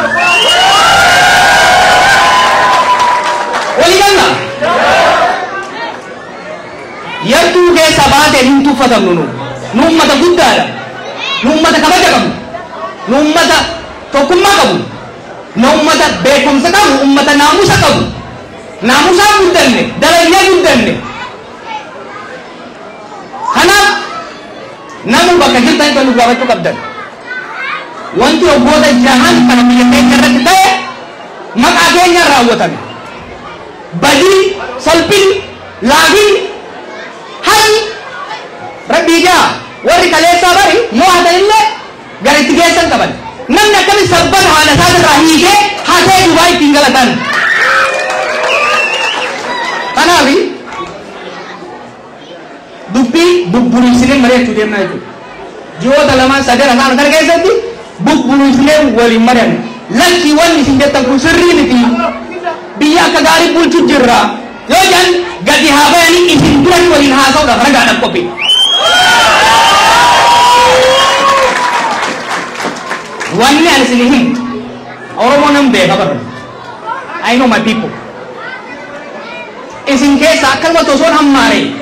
Wali kan Yartu ke sabate hintu fatam nunu nummata guddala nummata kabaja kamu nummata tokumma kamu nummata bekum sakamu ummata namusa kamu namusa guddanne dalaya guddanne kana namu bakka jirtan kanu gawatu kabdan wanti oboda jahan kana miyate karrakta maka agenya rawatan badi salpin lagi Hai, Rabbija, wari kalesa bari, mo ada ille, gari tigesan kaban. Nam nak kami sabban hala sada rahi ke, hate Dubai tinggalatan. Kanavi, dubbi bubburu sinin mare tudem na itu. Jiwa dalaman sadar anak anak kaisa ti, bubburu sinin wali marian. Laki wani sinjata kusri ni ti, biya kagari pulcu jirra. Yojan gadi habani isin duran walin hasau dah raga nak kopi. Wanni alisilihin. Orang mana mbe kabar. I know my people. Isin case akal mo toson ham mare.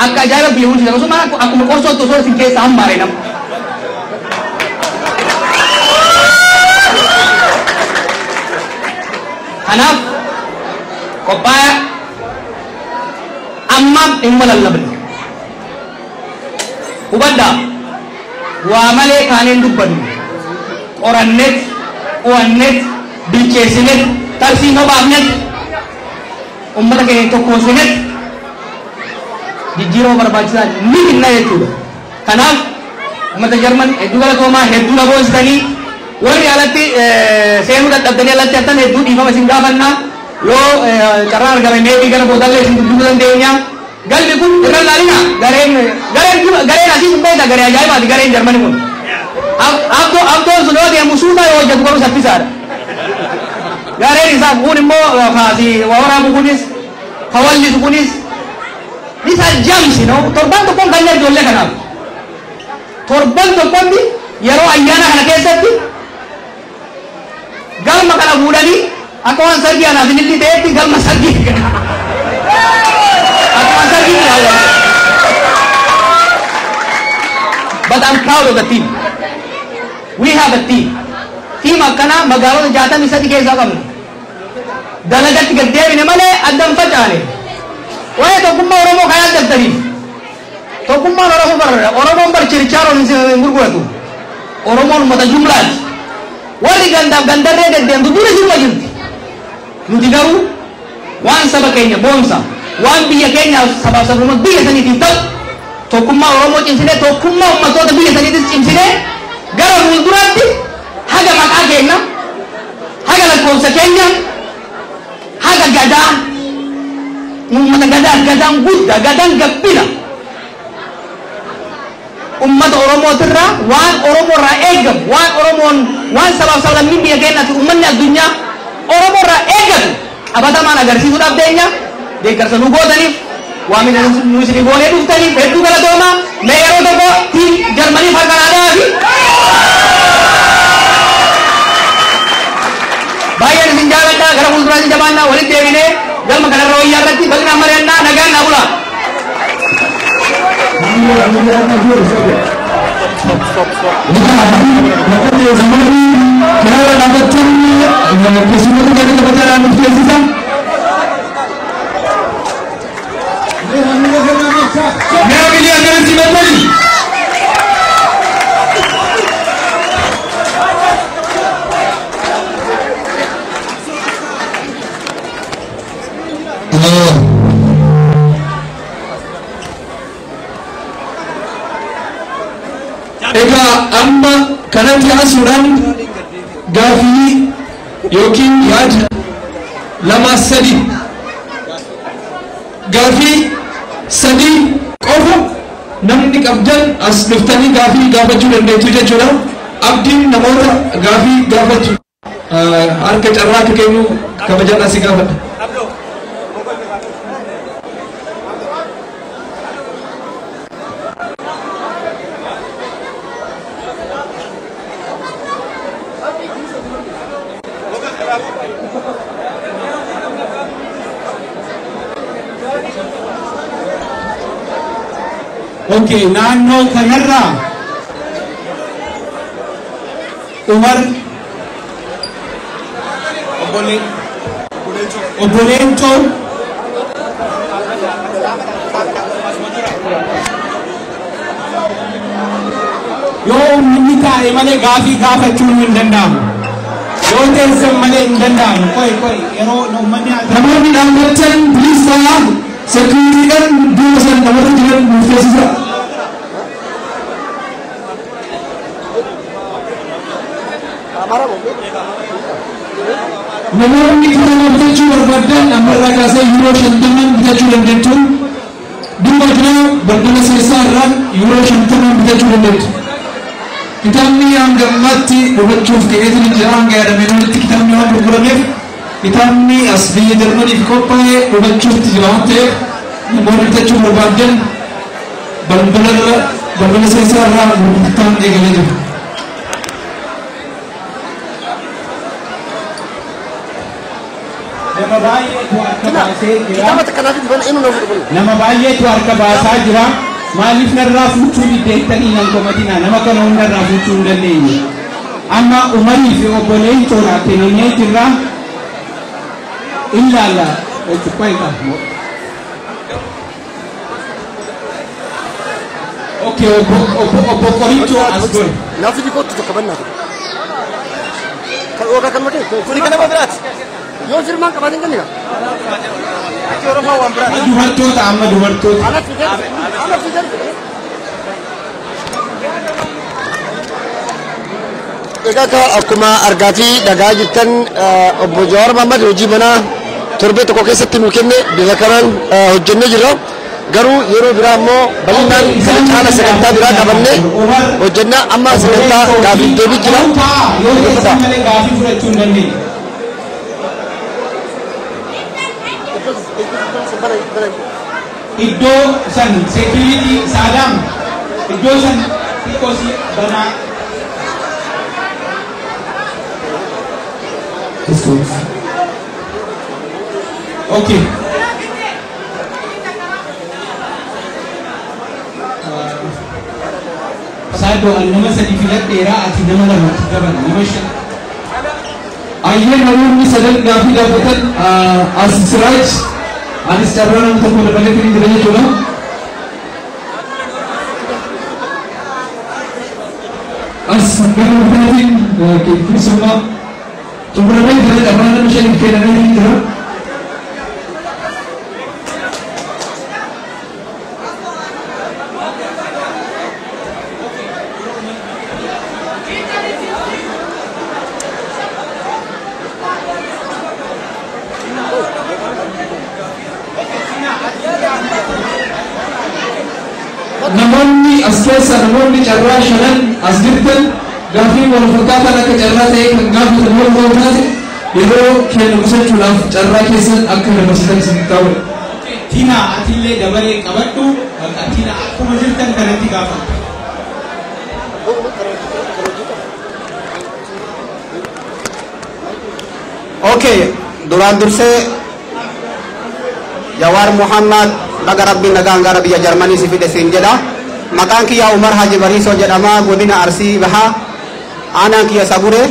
Akka jaya bihun sila. So mana aku mo koso toson isin case ham mare nam. Hanap kopaya amma immalallabni ubadda wa male kanen dubbani orannet oannet bilchesinet tarsino babnet ummata ke to kosinet dijiro barbaachisaa ni hinna jechuudha. Kanaaf ummata Jarman hedduu galatoomaa hedduu laboonsitanii warri alatti seenuu dadhabdanii alatti hattan hedduu dhiifama isin gaafannaa yoo carraa argame meebii gara boodallee isin dubbisuu dandeenya. Galbi kun irra laalina gareen asii sun beekta garee ajaa'ibaati gareen Jarmanii kun. Abdoon sun yoo deemu suuta yoo hojjetu garuu saffisaadha. Gareen isaa kun immoo kaasi waraabu kunis kawallisu kunis isa jamsi no torban tokkoon kan ijoollee kanaaf torban tokkoon yeroo ayyaana kana keessatti galma kana fuudhanii akka waan sargii anaaf inni ta'etti galma sargii akka waan sargii but I'm proud of the team. We have a team. Team akkana magaalota 63 keessa qabna. Dalagatti gad deebine malee addan facaane. Waa'ee tokkummaa Oromoo kan addabtaniif. Tokkummaan Oromoo barra. Oromoon barchirichaaroo hin gurguratu. Oromoon uummata jumlaati. Warri gandaaf gandarree deddeemtu dura jirma jirti. Nuti garuu waan saba keenya boonsa, waan biyya keenya sabaaf sabummaa biyya saniitiif ta'u tokkummaa Oromoo cimsinee tokkummaa uummattoota biyya saniitis cimsinee gara fuulduraatti haga maqaa keenya, haga lakkoofsa keenya, haga gadaa uummata gadaan guddaa gadaan gabbina ummata Oromootirraa waan Oromoorraa eegamu waan sabaaf sablammii biyya keenyaatti uummanni addunyaa Oromoorraa eegatu qabatamaan agarsiisuudhaaf deenya deeggarsa nu gootaniif waamina nu isin goonee dhuftaniif hedduu galatoomaa mee yeroo tokko tiim Jarmanii fi Kanaadaa fi baay'een isin jaalladha gara fuulduraatti jabaannaa walitti deebinee galma kanarra wayyaa irratti bal'inaan mari'annaa nagaan naa bulaa. Eka amma kanatti asuudhaan gaafii yookiin yaada lama sadi gaafii sadi qofa namni qabdan as dhuftanii gaafii gaafachuu dandeettu jechuudha. Abdiin namoota gaafii gaafachuu harka carraa akka kennu kabajan asii gaafadha. Okay, naannoo kanarraa Umar Obboleencoo yoo uummanni taa'e malee gaafii gaafachuun hin danda'amu. Yoo teessan malee hin danda'amu. Qoy yeroo uummanni namoonni dhaabbatan bilisaa sekuritiidhaan duuba san namoota jiran murteessisa. Namoonni kitaaba bitachuu barbaadan ammarraa kaasee yuuroo 50 bitachuu dandeettu. Duuba jira balbala seessaa irraan yuuroo 50 bitachuu dandeettu. Kitaabni hanga ammaatti hubachuuf ta'eetiin jira hanga yaadameen walitti kitaabni waan gurgurameef kitaabni as biyya Jarmaniif qophaa'ee hubachuuf jira waan ta'eef namoonni bitachuu barbaadan balbala seessaa irraa gurgurtaan eegalee jira. nama baay'eetu harka baasaa jira. Maaliif narraa fuuchuu diddeettanii nan komatina nama kana hundarraa fuuchuu hin dandeenye. Amma Umarii fi obboleeyyiin kennamee jirra. Ilaala Okay, obbo Qorichoo as gol. Naafi dikootti tokko bannaatu. Kan oogaa kan mate kuni kana biraati. Yoo firmaan qabaatin kan jira. Dubartoota amma dubartoota. Egaa akkuma argaa fi dhagaa jirtan obbo Jawaar Mohaammed hojii manaa torbee tokko keessatti nu kenne bifa kanaan hojjennee jirra. Garuu yeroo biraa immoo bal'inaan kana caala sagantaa biraa qabannee hojjennaa amma sagantaa gaafii deebii jira. Iddoo san security Saddam iddoo san xiqqoosi banaa. Okay. Saado nama sadi filadheera ati nama lamatti daban nama shan. Ayyee namoonni sadan gaafii gaafatan as Siraaj anis carraa nama tokko dabalee firii jira jechuudha. As gara murtaatiin keessumaa xumuramee jira carraa nama shaniif kennamee jira. Namoonni as keessa namoonni carraa shanan as jirtan gaafii wal fakkaataan akka carraa ta'e kan gaafatan yoo taate yeroo kennu qusachuudhaaf carraa keessan akka dabarsitan isin ta'udha. Tina atillee dabalee qabadhu bakka tina akkuma jirtan kanatti gaafata. Okay, duraan dursee Jawar Muhammad baga rabbi nagaan gara biyya Jarmanii si fide siin jedha. Maqaan kiyya Umar Haji Bariisoo jedhama godina Arsii bahaa. Aanaan kiyya Sabure.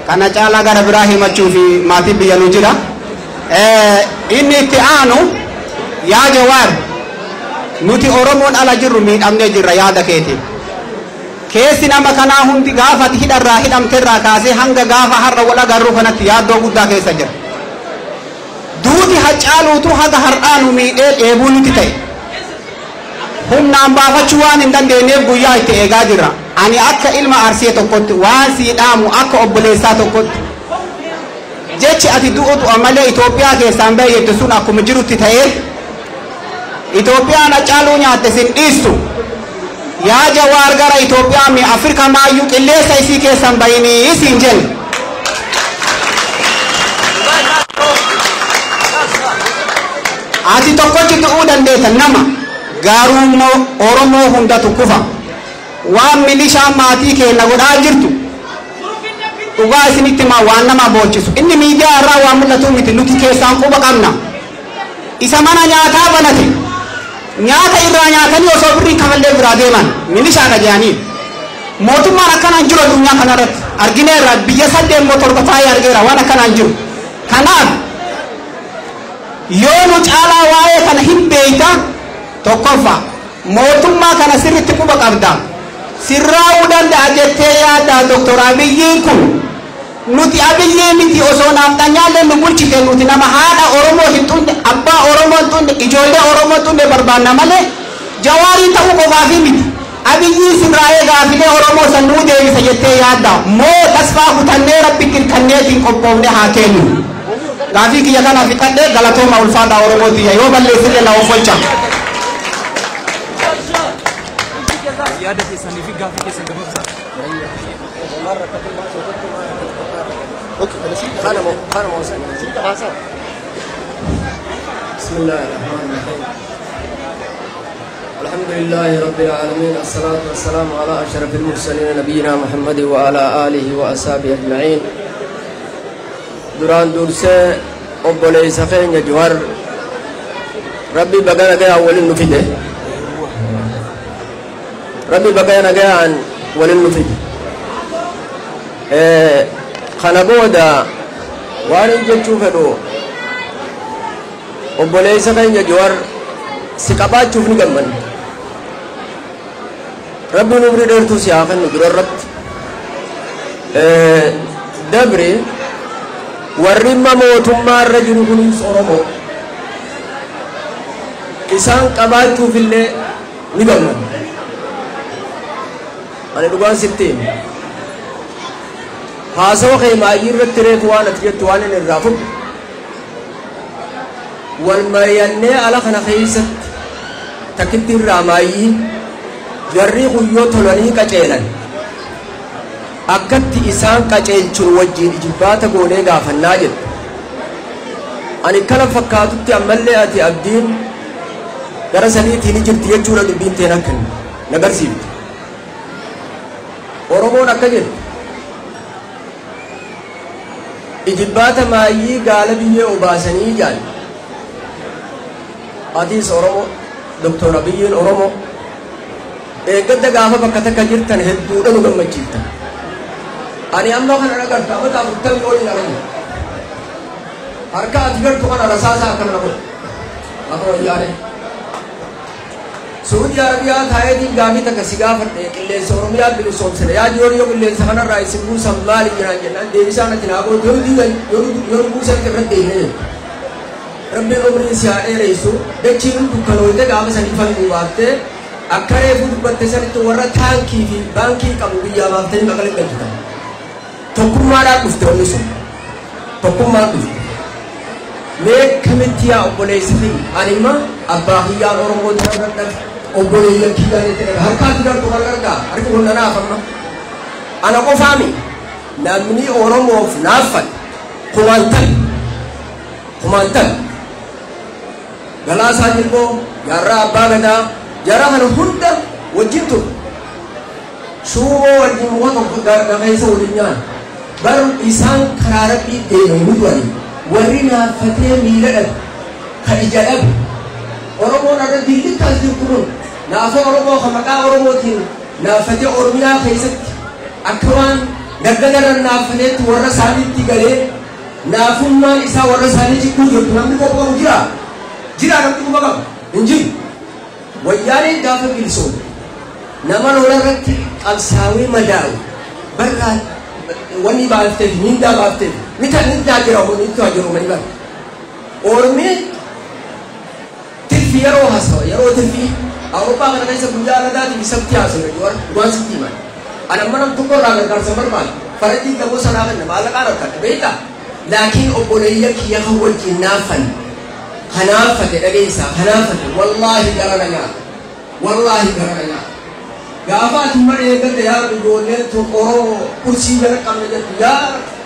Kana caalaa gara biraa himachuu fi maatii biyya nu jira. Inni itti aanu yaa Jawar nuti Oromoon ala jirru miidhamnee jirra yaada keetiin. Keessi nama kanaa hundi gaafa hidharraa hidhamterraa kaasee hanga gaafa har'a wal agarru kanatti yaaddoo guddaa keessa jira. Duuti Haacaaluutu haga har'aanu miidhee dheebuu nuti ta'e. Humnaan baafachuu waan hin dandeenyeef guyyaa itti eegaa jirra. Ani akka ilma Arsii tokkotti waan sii dhaamu akka obboleessaa tokkotti. Jechi ati du'utu amalee Itoophiyaa keessaan ba'e jettu sun akkuma jirutti ta'ee Itoophiyaan Haacaaluu nyaatte sin dhiistu. Yaa Jawaar gara Itoophiyaa mi Afrika maayyuu qilleessa isii keessan bayinii isiin jenna. Ati tokkotti ta'uu dandeessa nama gaarummaa Oromoo hundatu kufa. Waan milishaan maatii keenya godhaa jirtu dhugaa isinitti maa waan nama boochisu. Inni miidiyaa irraa waan mul'atu miti nuti keessaan quba qabna. Isa mana nyaataa banate. Nyaata irraa nyaatanii osoo birrii kamallee biraa deeman milishaadha jedhanii mootummaan akkanaan jiru addunyaa kanarratti argineerra biyya 8 torba taa'ee argeera waan akkanaan jiru. Kanaaf yoo nu caalaa waa'ee kana hin beeyta tokkoffaa mootummaa kana sirriitti quba qabda sirraa'uu danda'a jettee yaadda Dr. Abiyyiin kun nuti Abiyyii miti osoo naaf dhanyaallee nu bulchite nuti nama haadha Oromoo hin tunne abbaa Oromoo hin tunne ijoollee Oromoo hin tunne barbaanna malee Jawaarii ta'uu qofaafi miti. Abiyyii sirraa'ee gaafilee Oromoo san nuu deebisa jettee yaadda moo tasfaa kutannee rabbitti kanneetiin qophoofne haa kennu. Gaafii kiyya kana fixadhee galatooma ulfaataa Oromoo tiyya yoo balleessille na offolcha. Yaada keessanii fi gaafii keessan gabaabsaa. بسم الله الرحمن الرحيم الحمد لله رب العالمين الصلاة والسلام على أشرف المرسلين نبينا محمد وعلى آله وأصحابه أجمعين duraan dursee obboleessa keenya Jawar rabbi baga nagayaan waliin nu fide rabbi baga nagayaan waliin nu fide kana booda waan hin jechuu fedhu obboleessa keenya Jawar si qabaachuuf ni gammanne rabbi nu bira dheertuu si haa kennu dura irratti dabre warri mootummaa irra jiru kunis Oromoo isaan qabaachuuf illee ni gammanne ani dhugaan sittiin haasawa kee maayyii irratti reetu waan ati jettu waan inni irraa fudhu wal mari'annee ala kana keessatti takkitti irraa maayyii jarri guyyoo tolanii qaceelan akkatti isaan qaceelchuun wajjin ijibbaata goonee gaafannaa jedhu ani kana fakkaatutti ammallee ati abdiin gara saniitiin jirti jechuudha dubbiin teen akka nagarsiifte Oromoon akka jedhu ijibbaata maayyii gaala biyyee obaasanii jaal atiis Oromoo Dr. Abiyyiin Oromoo قد قافة بكتك جرتن هدو أنو قم جرتن أنا أما خنا نقدر تامت أبتم يقولي نقدر harka atigar tuh kan rasa akan lakukan apa yang Saudi Arabia thai di gami tak kasiga farte kille soromia bilu som se ya jori yo kille sana rai simbu sambali jana jana devisa na tinago jori di jori busa ke rate ne rabbe omri sia e reisu de chin tu kalo de gama sani fan ku wate akare bu batte sani to warra thanki fi banki kamu ya wate makale kajita tokumara kufto nisu tokumara Mek kemitiya obole sini anima abah hiya orang bodoh nak obole yang kita ni terus harkat tidak tukar kerja hari tu mana apa mana anak ko fahmi namni orang mau nafat kumantan galas hadir ko jara abah benda jara hanu hunda wajitu sumo wajib muat untuk gagai saudinya baru isang karabi mudwari warina fatih milat kajian orang mau ada didik kasih kurung nafsu orang mau kamaka orang mau tin nafatih orangnya kaisat akwan nagaran nafatih tu orang salih tigale nafun man isa orang salih cikgu jauh nampil kau jira nampil kau bang injil wajari dapat bilso nama orang rati absawi madau berat wani baafteh ninda baafteh mita jira ho nito ajiro mani ba और में tilfi yaro haso yaro tilfi Eropa kan kaisa bunjala da di sabti haso ne और wan sabti man ana manam to ko raga kar samar mal farati ka musana kan mala kar ta beita lakin obolayya ki ya hawal kinafan hanafa da gaisa hanafa wallahi garana gafa tumare gante yaar gole to oro kursi jara kamne yaar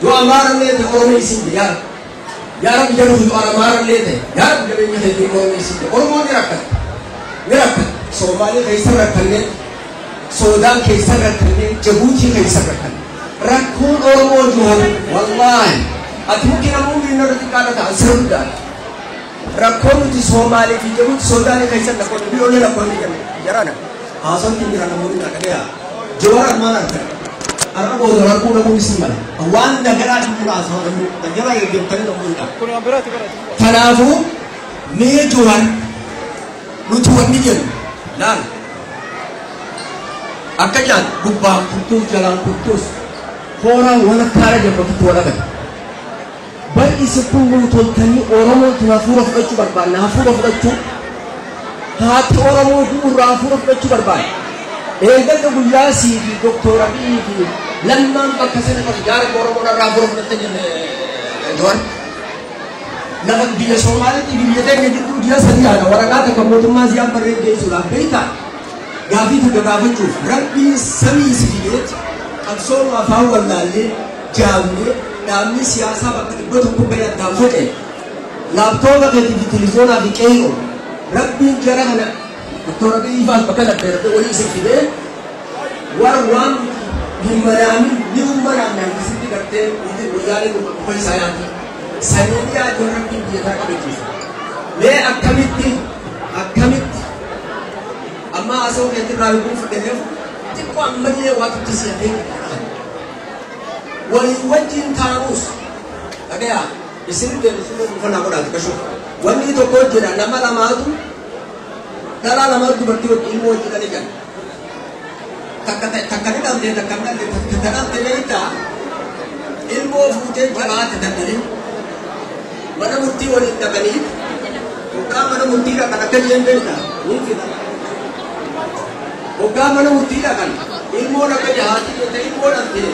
जो हमारा लेते और में इसी यार अब जरूर जो हमारा लेते यार जब ये है और में इसी और वो मेरा सोमाली कैसा रखने सूडान कैसा रखने जिबूती कैसा रखने रखूं और वो जो है वल्लाही अधूर की नमूने न रखता था असरुदा रखूं तो सोमाली की जिबूती सूडान कैसा रखूं भी उन्हें रखूं जरा ना आसान की मेरा नमूने ना करेगा जो हमारा Arab bodoh aku nak musliman. Awan negara itu asal negara yang bertani nombor. Tanafu mejuan lucuan mikir. Dan akannya gubah putus jalan putus. Orang wanita kara je begitu orang. Bagi sepuluh tahun orang itu nafurah begitu berban, nafurah begitu. Hati orang itu nafurah begitu berban. Egal guyasi di doktor Abi di lamman bakasana ka jar boro boro rabor natin John naman dia Somali di dia tanya itu dia sadia orang kata kamu tumas yang pergi sudah beta gafi tu gafi tu rabbi sami sedikit absor ma fawal lalle jamne namni siasa bakati betul kubayat dafote laptop bakati di telefon abi kayo rabbi jarana doktor Abi Ifas bakal ada wali sekide warwan di mana yang disini kerja itu berjalan untuk saya dia orang tinggi tak begitu le akamit amma asal kita ragu fadel itu ambilnya waktu siapa wali wajin tarus ada ya di sini dia sudah bukan aku dah kasih wali itu kau tidak nama itu dalam nama itu berarti ilmu kita ni kan takkan dalam dia dalam kita ilmu fute jalan tidak ni mana mukti wali tak ni bukan mana mukti tak kan kajian kita mungkin bukan mana mukti tak kan ilmu nak kerja hati kita ilmu nanti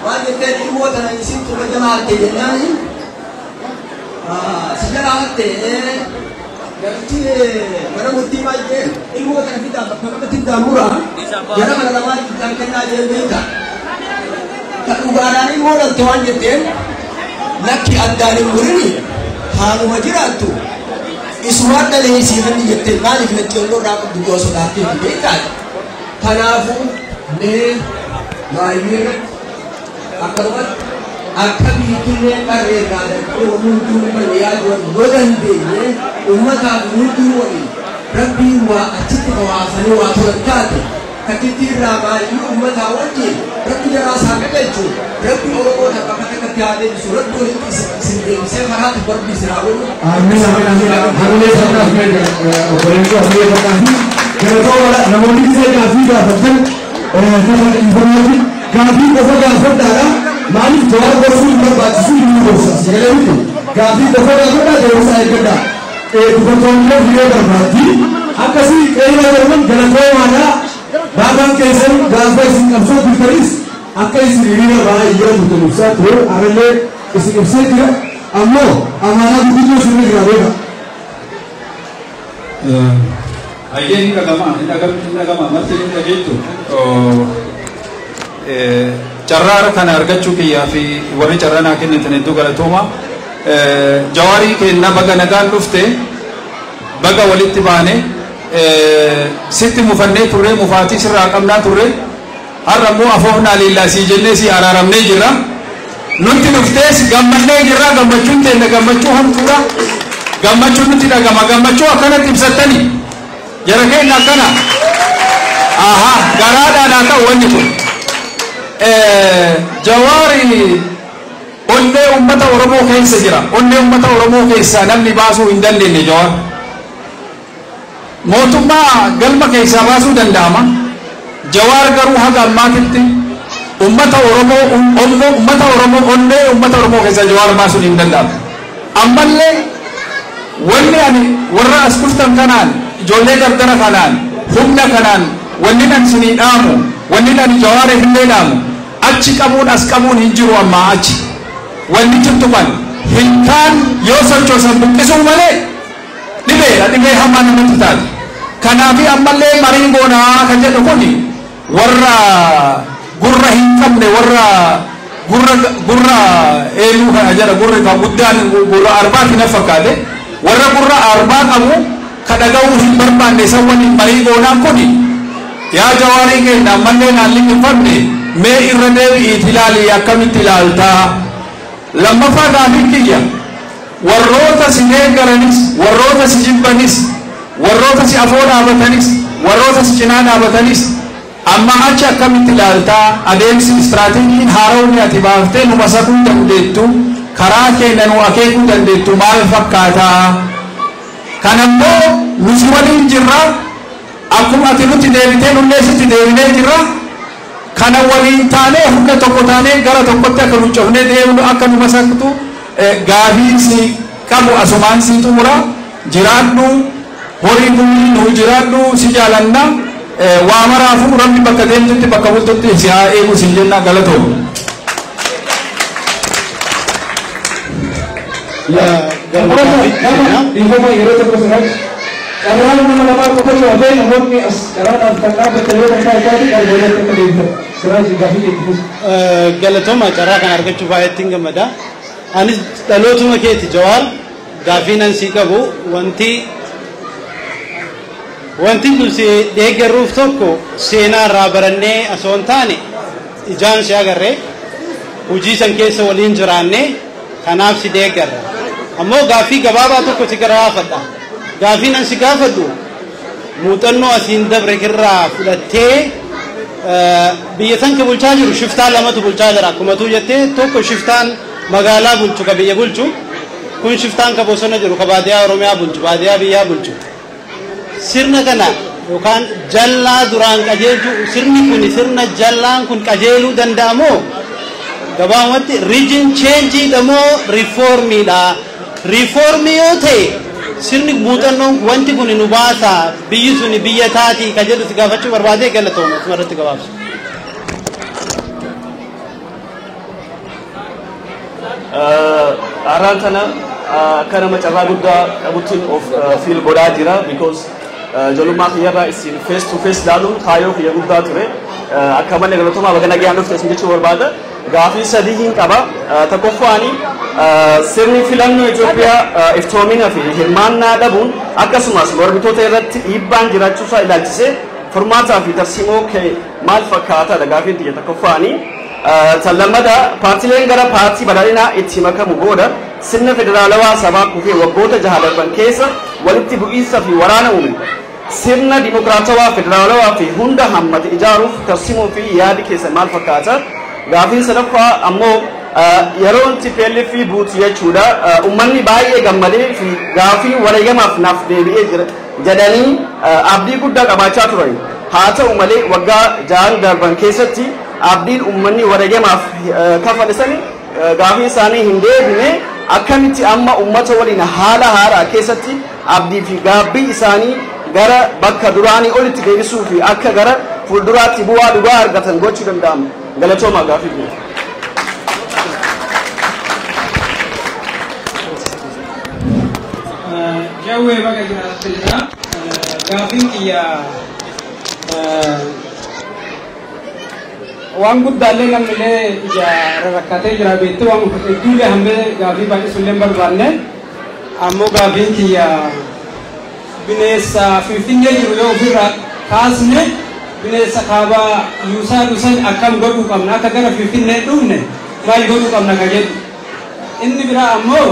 mana kita ilmu tanah isim tu berjalan hati jadi ni sejarah hati Jadi mana mukti macam ilmu kan kita murah, jangan mana nama kita kena jadi beda. Kalau barang ilmu dan tuan jadi, nak ada ni murni, halu majiran tu. Iswat dari sini jadi malik nak jual rakyat dua sudah tu beda. Tanafu, ne, mahir, akarbat. Akabi kini karya ada, orang mungkin melihat orang bodan deh, umat aku mungkin wali, rabbii waa achitti qawaasanii waa tolkaate kakitti irraa baay'ee uummataa wajjin rabbi jaraasaa qajeelchu rabbi oromoo takka takkatti adeemsu rabbi walitti isin deebisee karaatti barbi siraa godhu. Amiin amiin amiin. Harulee sannaaf obboleessu harulee sannaaf galatoo namoonni gisee gaafii gaafatan nama informaatiin gaafii qofa gaafadhaadha. Maaliif jawaar gorsuu hin barbaachisu hin gorsa sagalee miti gaafii qofa gaafadhaa deebisaa eeggadhaa. Dubartoonni hiree barbaaddi akkasii qe'ee darban galatoomaadhaa. Baabaan keessan gaafa isin qabsoo turtanis akka isin hiriira baay'ee turtan ibsaa ture arallee isin ibsee jira ammoo amaanaa guddinoo sirrii jira beeka. Ayyee hin dhagama marti hin dhageettu carraa kana argachuu kiyyaa fi warri carraa naa kennitan hedduu galatooma. Jawaarii kenna baga nagaan dhufte baga walitti baane sitti mufannee turre mufaatii sirraa qabnaa turre har'a immoo afoofnaa lillaasii jennee si araaramnee jirra nutti dhuftees gammannee jirra gammachuun teenya gammachuu hamtuudha gammachuun nutti dhagama gammachuu akkanatti ibsattanii jara keenya akkana aha garaadhaan haa ta'u wanni kun Jawaari onnee ummata Oromoo keessa jira onnee ummata Oromoo keessaa namni baasuu hin dandeenye Jawaar mootummaa galma keessaa baasuu danda'ama Jawaar garuu haga ammaatitti ummata Oromoo onnee ummata Oromoo keessaa Jawaar baasuun hin danda'amu ammallee wanni ani warra as dhuftan kanaan ijoollee dardara kanaan humna kanaan wanni nan sinii dhaamu wanni nan Jawaar hin dhaamu achi qabuun as qabuun hin jiru amma achi wanni jirtu kan hinkaan yoo sochoosan buqqisuu malee dhibee hamma namatti taate kanaafi ammallee mariin goonaa kan jedhu kun warra gurra hin qabne warra gurra eenyu kana jedha gurri kan guddaan gurra arbaati na fakkaate warra gurra arbaa qabu ka dhaga'uu hin barbaanne san waliin marii goonaa kun yaa Jawaarii keenya ammallee naan liqinfanne mee irra deebi'iit ilaalii akkamitti ilaaltaa lammaffaa gaafii kiyya warroota si deeggaranis warroota si jibbanis warroota si afoo dhaabatanis warroota si cinaa dhaabatanis amma achi akkamitti ilaaltaa adeemsi istiraateejiin haaromni ati baaftee nu masakuu dandeettu karaa keenya nu akeekuu dandeettu maal fakkaataa kanammoo nuti waliin jirra akkuma ati nuti deebitee nullee sitti deebinee jirra kana waliin taanee hunda tokko taanee gara tokkotti akka nu cofnee deemnu akka nu masaktu gaafii si qabu asumaan si xumura jiraadhu horii bulii nu jiraadhu si jaalanna waa maraafu rabbi bakka deemtutti bakka bultutti si haa eegu si jenna galatoo. Galatoma carraa kan argachuuf baay'eetiin gammada. Anis dhalootuma keeti Jawaar gaafii nan si qabu wanti kun si deeggaruuf tokko seenaa irraa barannee osoo hin taane ijaan si agarree hojii san keessa waliin jiraannee kanaaf si deeggarra. Ammoo gaafii gabaabaa tokko si gaafadha. Gaafii nan si gaafadhu muuxannoo asiin dabre irraa fudhattee biyya san ke bulchaa jiru shiftaan lamatu bulchaa jira akkuma tu jettee tokko shiftaan magaalaa bulchu ka biyya bulchu kun shiftaan ka bosona jiru ka baadiyaa Oromiyaa bulchu baadiyaa biyyaa bulchu sirna kana yookaan jallaa duraan qajeelchu sirni kun sirna jallaan kun qajeeluu danda'amoo gabaabumatti region change dhamoo reformiidha reformii yoo ta'e sirni muuxannoon wanti kun nu baasa biyyi sun biyya taati ka jedhu si gaafachuu barbaadee galatooma asirratti gabaabsu. Araan kana akka nama carraa guddaa qabuttiin of fiil godhaa jira because ijoollummaa kiyyarraa isin face to face ilaaluun kaayyoo kiyya guddaa ture akka malee galatoomaa baga nagaan dhufte isin jechuu barbaada gaafii sadii hin qaba tokkoffaani sirni filannoo Itoophiyaa iftoominaa fi hirmaannaa dhabuun akkasumas mormitoota irratti dhiibbaan jiraachuusaa ilaalchisee furmaataa fi tarsiimoo kee maal fakkaataadha gaafiin tiyya tokkoffaani Talamada paartileen gara paartii badhaadhinaa itti makamu booda sirna federaalawaa sabaa kufee waggoota jaha darban keessa walitti bu'iinsa fi waraana uume sirna dimokiraatawaa federaalawaa fi hunda hammate ijaaruuf tarsimoo fi yaadi keessa maal fakkaata gaafiin sadaffaa ammoo yeroo TPLF fi buutu jechuudha ummanni baay'ee gammadee fi gaafii wareegamaaf naaf deebi'ee jira jedhanii abdii guddaa qabaachaa turan haa ta'u malee waggaa 6 darban keessatti abdiin ummanni wareegamaaf kafalisan gaafii isaanii hin deebine akkamitti amma ummata waliin haala haaraa keessatti abdii fi gaabbii isaanii gara bakka duraanii olitti deebisuu fi akka gara fuulduraatti bu'aa dhugaa argatan gochuu danda'ama galatooma gaafii kun jawwe baga jiraatilla gaafiin kiyya waan guddaallee namnilee ija rakkatee jira beekte waan hedduulee hambee gaafii baay'isuullee hin barbaanne ammoo gaafiin kiyya bineensa finfinnee jiru yoo ofirra kaasne bineensa kaabaa yuusaa dhusan akkam godhuu qabna akka gara finfinnee dhufne maal godhuu qabna ka jedhu inni biraa ammoo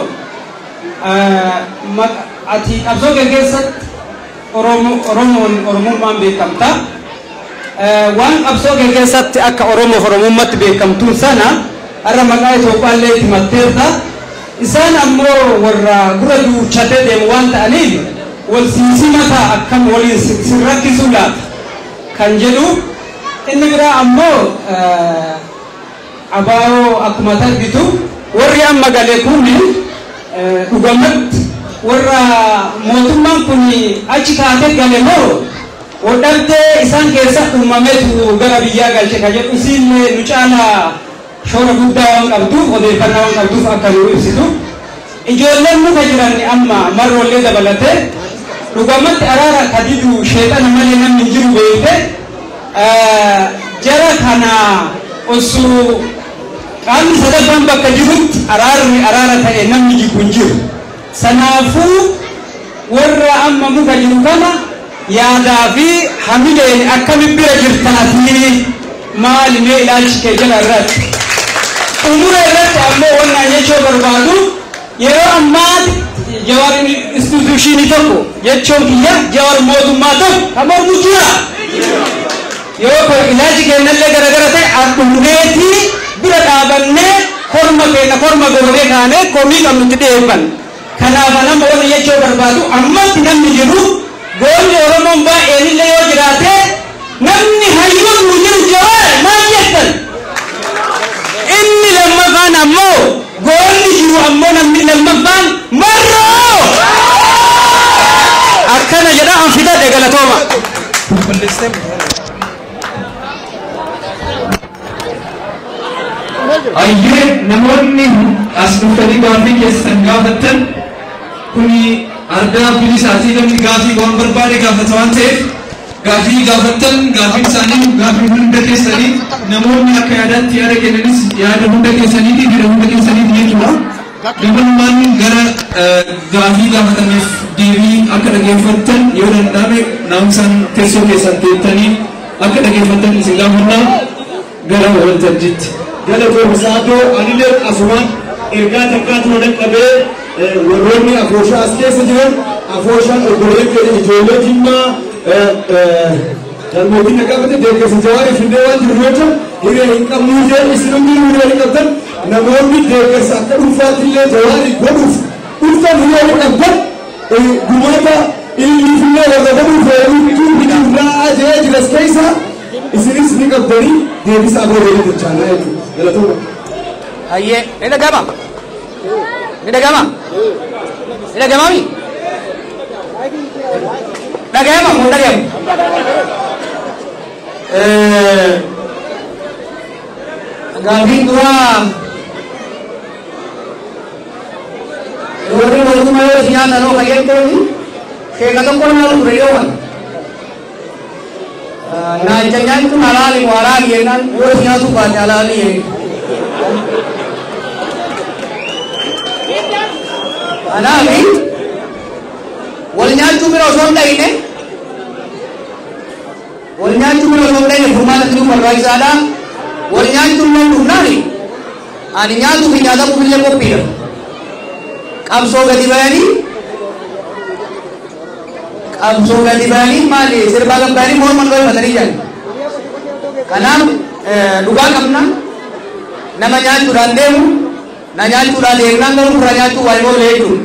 ati qabsoo kee keessatti oromummaan beekamta waan qabsoo kee keessatti akka oromummaatti beekamtuun sana har'a maqaa Itoophiyaallee itti matteerta isaan ammoo warra gura duuchatee deemu waan ta'aniif wal simsimataa akkam waliin sin rakkisuu laata kan jedhu inni biraa ammoo abaayoo akkuma argitu warri amma galee kuni dhugamatti warra mootummaan kun achi kaatee gale moo wadhaltee isaan keessa uumameetu gara biyyaa galche ka jedhu isiillee nu caalaa shoora guddaa waan qabduuf odeeffannaa waan qabduuf akka nu ibsitu ijoolleen muka jiran amma marroollee dabalatee dhugamatti araara kadidu sheexana malee namni hin jiru beekte jara kana osoo qaamni sadaffaan bakka jirutti araara ta'e namni jigu hin jiru sanaafuu warra amma muka jiru kana yaadaa fi hamileen akkami bira jirtaati maali mee ilaalchi kee jala irratti umura irratti ammoo wannan jechoo barbaadu yeroo ammaati jawaar instituushinii tokko jechoon kiyya jawaar mootummaa tokko kan mormu jira yoo ilaalchi kennallee garagara ta'e addunyeetii bira dhaabannee korma goonee kaanee komii qabnutti dhiyeeffanne kanaaf nama waan jechoo barbaadu ammatti namni jiru goonni oromoon baay'een illee yoo jiraate namni hayyuu nu jiru jawaar maal jettan inni lammaffaan ammoo goonni jiru ammoo namni lammaffaan marroo akkana jedha an fidadhe galatooma ayyee namoonni as dhuftanii gaafii keessan gaafattan kuni ardaa bilisaatii namni gaafii waan barbaade gaafata waan ta'eef gaafii gaafattan gaafiin isaanii gaafii hunda keessanii namoonni akka yaadaatti yaada kennanis yaada hunda keessaniitii fira hunda keessaniiti jechuudha. Dabalumaan gara gaafii gaafatameef deebii akka dhageeffattan yoo danda'ame naamsaan teessoo keessan teettanii akka dhageeffattan isin gaafannaa gara waltajjiitti. Galatoo Saatoo anillee asumaan ergaa takkaatu na dhaqqabee warroonni afooshaa as keessa jiran afooshaan obboleeyyan keenya ijoollee Jimmaa Jalmootiin qabate deeggarsa Jawaariif illee waan jiru yoo ta'u hiree hin qabnuu jee isin hundi hiree hin qabdan namoonni deeggarsa akka dhuunfaatti illee Jawaariif godhuuf dhuftan hiree hin qabdan gumaata illiif illee warra godhuuf heeruu bituu jee jiras keessa isinis ni qabdanii deebisaa boodee jechaadha jechuudha. Galatoo. Ayyee ni dhagama. Ni dhagama. Ni dhagamami. Dhagama mun dhagama. Gaafiin duraa warri mootummaa yoo nyaata noo fayyadamtoonni sheeka tokko nama ture yoo wal naanjanyaan kun halaali waraali yennan yoo nyaatu baate halaali yenni anaafi wal nyaachuu bira osoo hin dhayne furmaata fiduu barbaachisaadha wal nyaachuun nan dhufnaani ani nyaatu fi nyaatamuuf illee qophiidha qabsoo gadi bayanii qabsoo gadi ba'anii maali sirbaa gabbaanii morman gadi matanii jiran. Kanaaf dhugaa qabna nama nyaachuudhaan deemu na nyaachuudhaan deemnaan garuu fira nyaachuu waa immoo jechuudha.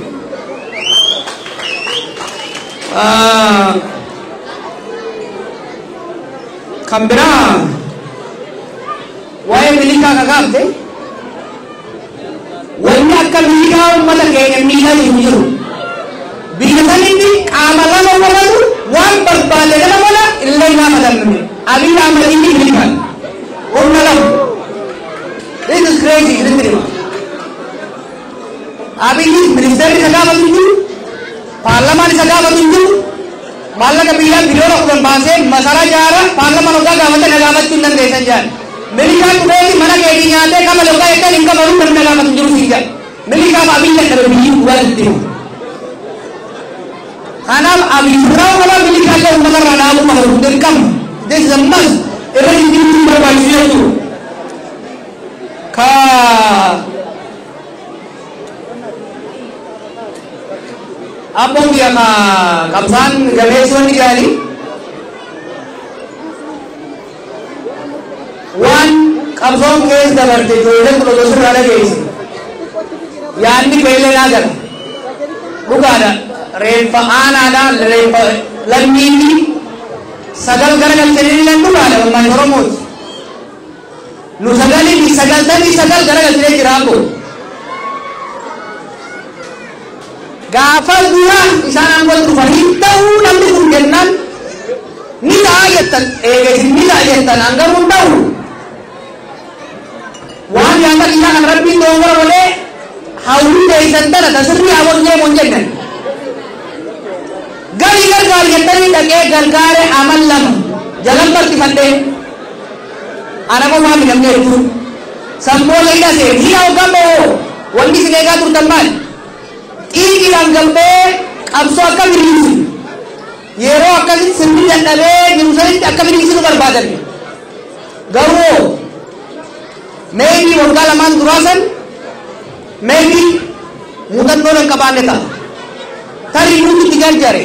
Kan biraa waa'ee milikaa kakaafte wanni akka milikaa uummata keenya miidhaa jiru. Biyya sanitti qaama lama walatu waan barbaade kana mala illee naa madamne. Abiy Ahmed inni milikaan humna lama. This is crazy, isn't it? Abiy ministeerri isa gaafatu hin jiru, paarlamaan isa gaafatu hin jiru, maallaqa biyyaa biliyoona 10 baasee masaraa ijaara paarlamaan hoggaa gaafate na gaafachuu hin dandeessan jedhan. Milikaan dhufeeti mana keetii nyaatee kama hoggaa jetteen hin qabaru kan na gaafatu hin jiru siin jedhan. Milikaaf Abiy dhabe biyyi dhugaa itti himu. Kanaaf Abiy Firaaw kana milikaallee uummatarraa dhaabuu qabu dirqama. This is a must. Irra hin jiru barbaachisu jechuudha. Abboon biyya qabsaan gameessoonni gaali waan qabsoon keessa dabarte ijoolleen kun osoo sirraa dhageesse yaadni beellee naa gala dhugaadha reeffa aanaadhaan reeffa lammiifi sagal garagalchanii leen dhugaadha uummanni Oromooti nu sagalii sagaltamii sagal garagalchinee jira abbo gaafa dura isaan angol dhufanii ta'uu namni kun jennaan ni ta'a jettan eegesin ni ta'a jettan hangaruun ta'u waan yaada isaa kan rabbiin doongora malee hawlii deeysan tana tasirrii hawwannee mun jennan garii gargaar jettanii dhaqee gargaare amal lama jalan bartifadhee ana qomaa midhamnee jiru sammoolee hidhasee hidha hoggamoo wanti isin eegaa turtan maali xiiqiidhaan galbee qabsoo akka biriisi yeroo akkasitti sirni dadhabee jiru sanitti akka biriisi nu barbaadan garuu maybe waggaa lamaan duraasan maybe muuxannoon hin qabaanne ta'a tarii nuti itti gargaare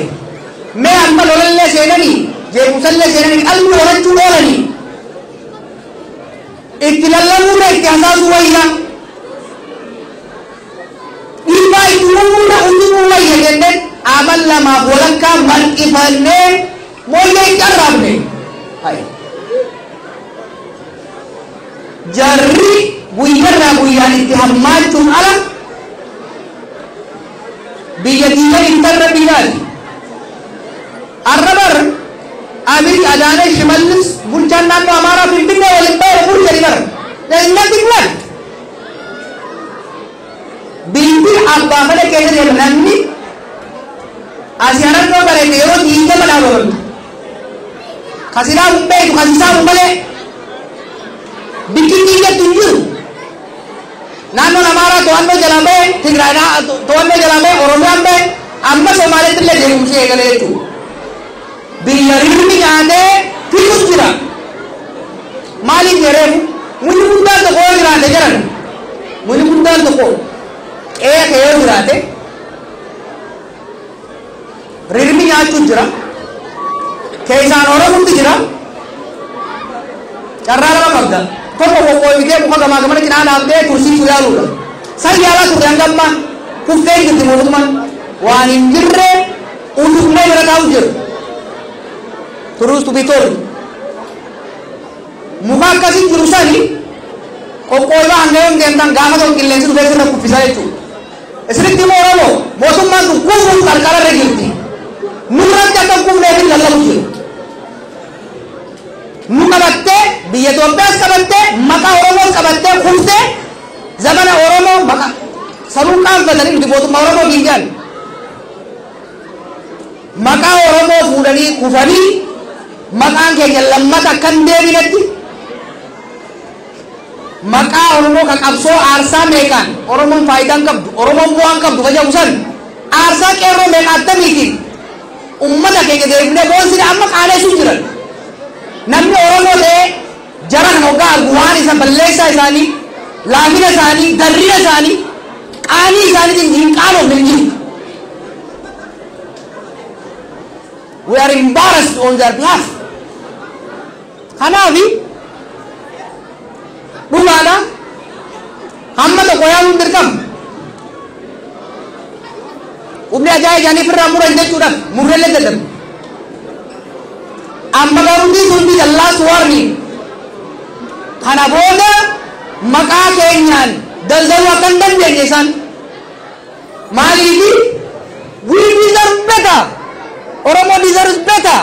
mee amma lolallee seenanii jeequmsallee seenanii qalbii horachuu oolanii itti lallabuudha itti hasaasuu wayyaa dhiibbaa itti uumuudha hundinuu wayya jenneen amal lamaaf walakkaa marqifannee mooyyee itti arraabne jarri guyyarraa guyyaan itti hammaachuun ala biyya diiga intarra biyyaati arrabar Abiy Adaanee Shimallis bulchaan naannoo Amaaraa Finfinnee waliin ba'e bulchanii bara innatti bulan biyyi abbaa mana keessa jedhu namni asii arannoo bareede yeroo diiga manaa babaltu kasilaa hin beeku kasisaa hin malee bikin diigatti hin jiru naannoon Amaaraa to'annoo jalaa ba'e Tigraay to'annoo jalaa ba'e Oromiyaan ba'e amma Somaaleetti illee deemumsee eegalee jechuudha biyya rirmi nyaatee fitus jira maaliif jedheefu muni guddaan tokko yoo jiraate jedhan muni guddaan tokko qe'ee yoo jiraate rirmi nyaachuun jira keessaan Oromotti jira carraa lama qabda tokko qoqqooyitee muka gamaa gamana cinaa dhaabbee tursiisuu yaaluudha san yaalaa turre hangamma kuftee jirti mootummaan waan hin jirre utubnee bira taa'u jiru Terus tu betul. Muka kasih jurusan ni, kokoi lah anggaran tentang gama tu kilen itu biasa nak kupisa itu. Esok di mana lo? Bosum mantu kumpul kalkala regilti. Nuran jatuh kumpul regil lalu tu. Muka batte, biaya tu apa kabatte, maka orang kabatte kumse, zaman orang maka sarungkan berdari di bosum orang binjan. Maka orang mudani kufani. Maqaan keenya lammata kan deebinetti maqaa Oromoo kan qabsoo aarsaa meeqaan Oromoon faayidaan qabdu Oromoon bu'aan qabdu fayyadu san aarsaa qeerroo meeqaattamiitiin ummata keenya deebinee boonsine amma qaaneessu jiran namni Oromoo ta'ee jara kan hoggaa argu waan isa balleessaa isaanii laafina isaanii darrina isaanii qaanii isaaniitiin hin qaanofne hin jiru We are embarrassed on their behalf. Hanafi dhugaadha hamma tokko yaaluun dirqama. Humni ajaa'ibaa isaanii ofirraa muran jechuudhaaf murreellee dadhabu. Amma garuu sun the last warning. Kana booda maqaa keenyaan daldaluu akka hin dandeenye isaan maaliifi we deserve better. Oromo deserves better.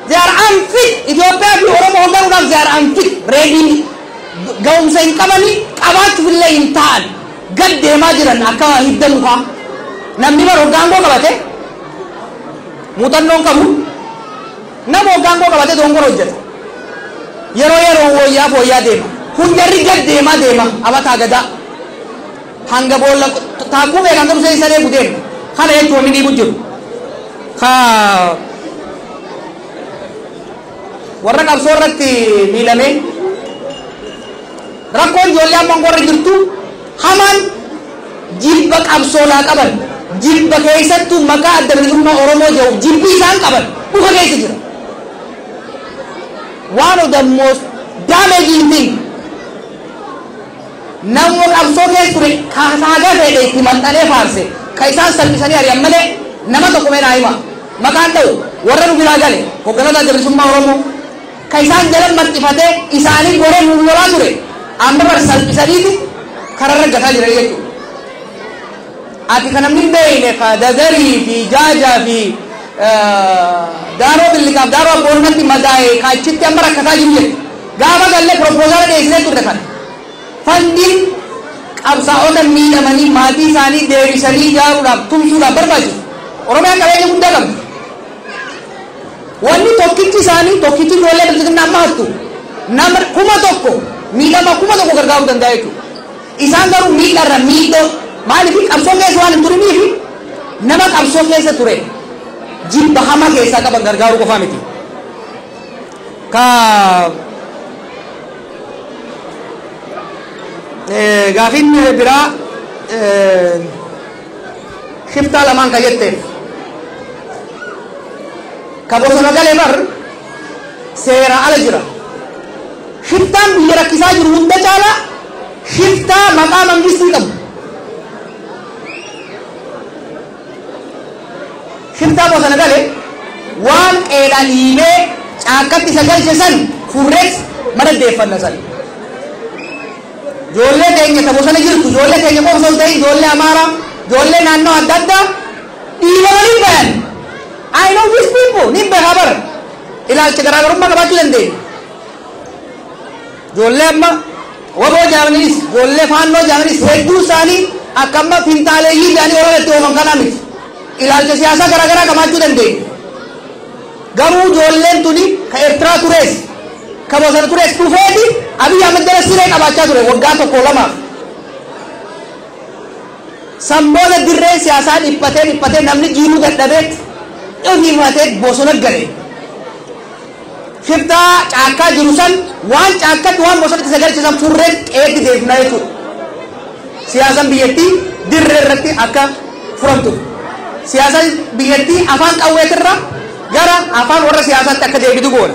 They are unfit. Ethiopia fi Oromo hogganuudhaaf they are unfit. Ready ga'umsa hin qabani qabaachuuf illee hin ta'an gad deemaa jiran akka hidda mukaa. Namni bara hoggaangoo qabate muuxannoon qabu nama hoggaangoo qabate dongora hojjeta. Yeroo wayyaa deema. Hundarri gad deema abataa gadaa. Hanga boolla taakkuu beekan garuu isa deemu deema. Kana jechuun inni dhiibu jiru. Warra qabsoo irratti miilame rakkoon ijoollee amma warra jirtu hamaan jilba qabsoolaa qaban jilba keessattuu maqaa adda bilisummaa Oromoo jedhu jilbi isaan qaban dhufa keessa jira. One of the most damaging thing namni qabsoo keessa ture kaasaa fedhe itti maxxanee faarse ka isaan salphisanii ari'an malee nama tokko meenaa hima maqaan ta'u warra nu biraa gale hogganoota adda bilisummaa Oromoo ka isaan jalan maxxifatee isaanii goree nu lolaa ture amma bar salphisaniiti kararra gataa jira jechuudha. Ati kan namni beeyne ka Dadarii fi Jaajaa fi Daaroo Billikaaf Daaroo Abboonnatti madaa'e ka achitti amma rakkataa jiru jedhe gaafa gallee propoozaala dhiyeessinee turre kana fandiin qabsaa'ota miidhamanii maatii isaanii deebisanii ijaaruudhaaf tumsuudhaaf barbaachisu. Oromiyaan qabeenya guddaa qabdi. Wanni tokkichi isaanii tokkichi ijoollee bilisummaa amma hattu nama kuma tokko miidhama kuma tokko gargaaruu danda'a jechuudha. Isaan garuu miidharra miidhoo maaliif qabsoo keessa waan hin turiniif nama qabsoo keessa ture jibba hamaa keessaa qaban gargaaruu qofaa miti. Gaafiin biraa shiftaa lamaan ka jetteef ka bosona galee bar seera ala jira. Shiftaan biyya rakkisaa jiru hunda caala shiftaa maqaa mangistii qabu. Shiftaa bosona galee waan qeedhaan hiimee caakkatti isa galche san furrees madaddeeffanna san. Ijoollee keenya ta bosona jirtu ijoollee keenya qofa osoo hin ta'in ijoollee Amaaraa ijoollee naannoo adda addaa dhiibamanii bayan. I know these people ni beekaa bara ilaalcha garaagarummaa qabaachuu dandeenya. Ijoollee amma waboo jaamaniis ijoollee faannoo jaamaniis hedduu isaanii akka amma fintaaleeyyii isaanii oromotti oofan kanaa miti. Ilaalcha siyaasaa garaagaraa qabaachuu dandeenya. Garuu ijoolleen tuni ka Eertiraa turees ka bosona turees dhufeeti Abiy Ahmed jala siree qabaachaa ture waggaa tokko lamaaf. Samboona dirree siyaasaa dhiphatee namni jiinuu dadhabeet dhiifatee bosona gale. Shiftaa caakkaa jiru san waan caakkatti waan bosonatti isa galchisan furree qeetti deebinaa jechuudha. Siyaasaan biyyattii dirree irratti akka furamtu. Siyaasaan biyyattii afaan qawweetirra gara afaan warra siyaasaatti akka deebitu goona.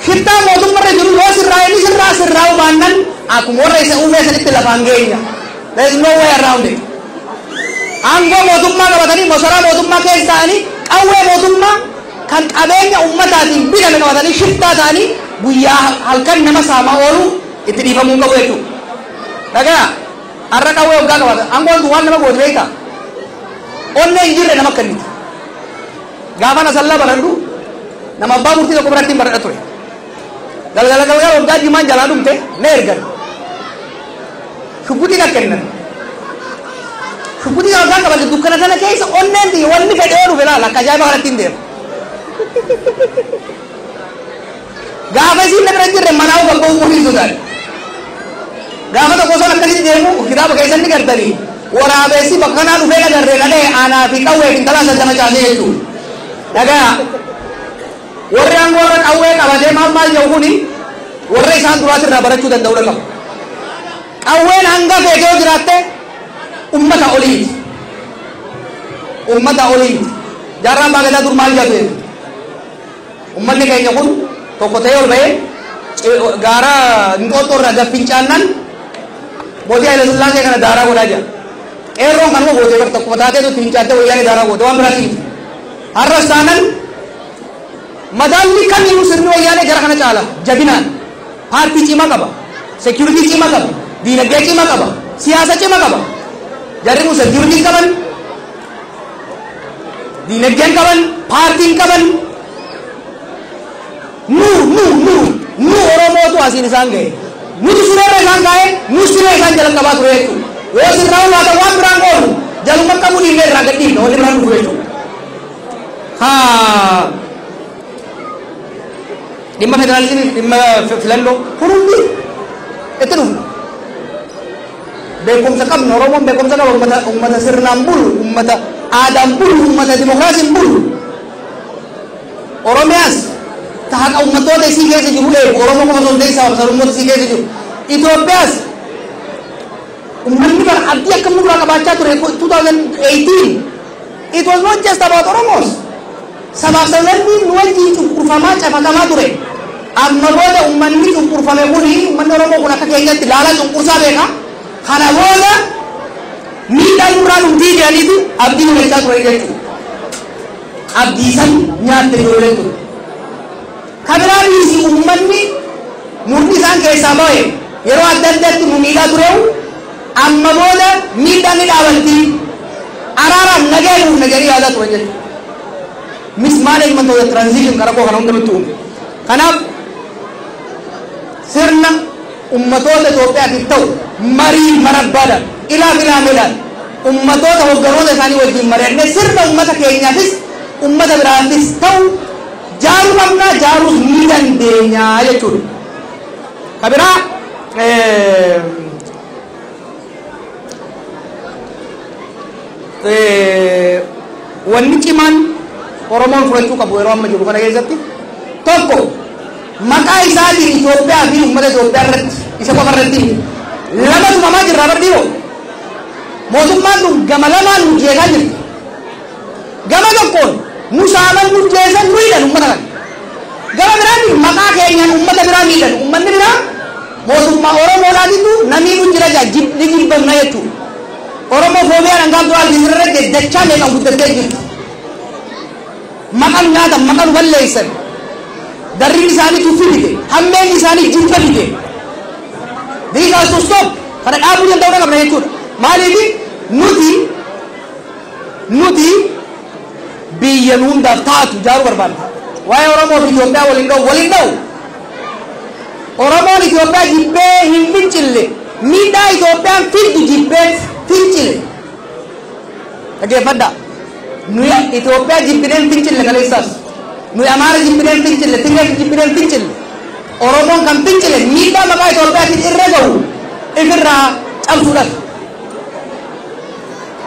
Shiftaa mootummaarra jiru yoo sirraa'anii sirraa baannan akkuma warra isa uumee sanitti lafaan geenya. There is no way around it. Aangoo mootummaa qabatanii masaraa mootummaa keessa ta'anii qawwee mootummaa kan qabeenya ummataatiin bitame qabatanii shiftaa ta'anii guyyaa halkan nama saamaa oolu itti dhiifamuu qabu jechuudha. Dhagaa har'a qawwee waggaa qabata aangoon waan nama gootu beektaa onnee hin jirre nama akkanniti. Gaafa na sallaa baradhu nama abbaa murtii tokko biratti hin baradha ture. Galgala waggaa diimaan jalaa dhumte na ergan. Shubbutiin akka kennan. Shubbutiin waggaa qabate dukkana sana keessa onneen tiyya wanni fedhee dhufe laala akka ajaa'iba kanatti hin deema. Gaafa isiin na bira jirre manaa bakka uumuu sodaadha. Gaafa tokko osoo akkasitti deemu kitaaba keessatti gartanii waraabessi bakka kanaa dhufee nagarree dhadhee aanaa fi qawwee fi talaa saddama caasee jechuudha. Dhagaa warri aangoo warra qawwee qabatee maal jedhu kuni warra isaan duraatirraa barachuu danda'udha qaba. Qawween hanga feetee yoo jiraatte ummata oliiti. Ummata oliiti. Jaarraan baagadaa dur maal jedhu ummanni keenya kun tokko ta'ee ol ba'ee gaara Inxooxxoo irraa gaffincaannan mootii Haile Sillaasee kana daaraa godhaa jira. Qeerroon kanuma gootee bakka tokko taateetu itti fincaattee wayyaanee daaraa goote waan biraatti miti. Har'as taanan madaalli kamiyyuu sirni wayyaanee jara kana caala jabinaan paartii cimaa qaba, seekiyuritii cimaa qaba, diinagdee cimaa qaba, siyaasa cimaa qaba. Jarri kun seekiyuritii qaban, diinagdeen qaban, paartiin qaban. Nu Oromootu asiin isaan ga'e. Nuti sureerra isaan kaa'e, nus siree isaan jala qabaa ture jechuudha. Yoo sirraa ulaata waan biraan oolu jaluma qabuun illee irraa gadhiifna walii biraan dhufu jechuudha. Dhimma federaalizimii dhimma filannoo kun hundi itti dhufna. Beekumsa qabna Oromoon beekumsa qaba uummata sirnaan bulu, uummata aadaan bulu, uummata dimokiraasiin bulu. Oromiyaas tahaqa uummattoota isii keessa jiru eegu Oromoo qofa osoo hin ta'in sablammoota isii keessa jiru. Itoophiyaas uummanni bara abdii akkam nurraa qabaachaa ture 2018. It was not just about Oromos. Sabaaf sablammiin nu wajjin cunqurfamaa cafaqamaa ture. Amma booda uummanni cunqurfame kuni uummanni Oromoo kun akka keenyatti ilaalaa cunqursaa beeka. Kana booda miidhaa nurraa dhumtii jedhaniitu abdii mul'achaa ture jechuudha. Abdii san nyaatte ijoolleen ture. Kabiraaniis uummanni murni isaan keessaa ba'e yeroo adda addaatti nu miidhaa tureewu amma booda miidhaan ni dhaabantii araaraan nagee nuuf naganii yaadaa turan jechuudha. Mismanagement of the transition karaa koo kana hunda nutti uume. Kanaaf sirna ummatoota Itoophiyaatiif ta'u marii marabbaadhaan ilaameedhaan ummatoota hogganoota isaanii wajjin mari'annee sirna ummata keenyaafis ummata biraafis ta'u jaaruu qabnaa jaaruus ni dandeenyaa jechuudha. Kabiraa wanni cimaan Oromoon fudhachuu qabu yeroo amma jiru kana keessatti tokko maqaa isaatiin Itoophiyaa fi uummata Itoophiyaa irratti isa qofa irratti lama tumamaa jirra bardhiiroo mootummaan kun gama lamaan nu jeesaa jirti. Gama tokkoon nu saaman nu jeesan nu hidhan uummata kana. Gama biraatiin maqaa keenyaan uummata biraa miidhan uummanni biraa mootummaa Oromoodhaatitu namni nu jira ni jibbamna jechuudha. Oromoo foobiyaan hangaaf du'aa jirra dachaa meeqan guddattee jirti. Maqaan nyaatan maqaan balleessan darriin isaanii tuffii fide hammeen isaanii jibba fide diigaas to stop kana dhaabuu danda'uu qabna jechuudha. Maaliif nuti biyya nu hundaaf taatu ijaaruu barbaadna. Waa'ee Oromoo fi Itoophiyaa waliin dha'u Oromoon Itoophiyaa jibbee hin fincille miidhaa Itoophiyaan fiddu jibbee fincille dhaggeeffadhaa. Nuyi Itoophiyaa jibbineen fincille kaleessaas nuyi Amaara jibbineen fincille Tigree jibbineen fincille Oromoon kan fincille miidhaa maqaa Itoophiyaatiin irra gahu ifirraa cabsuudhaaf.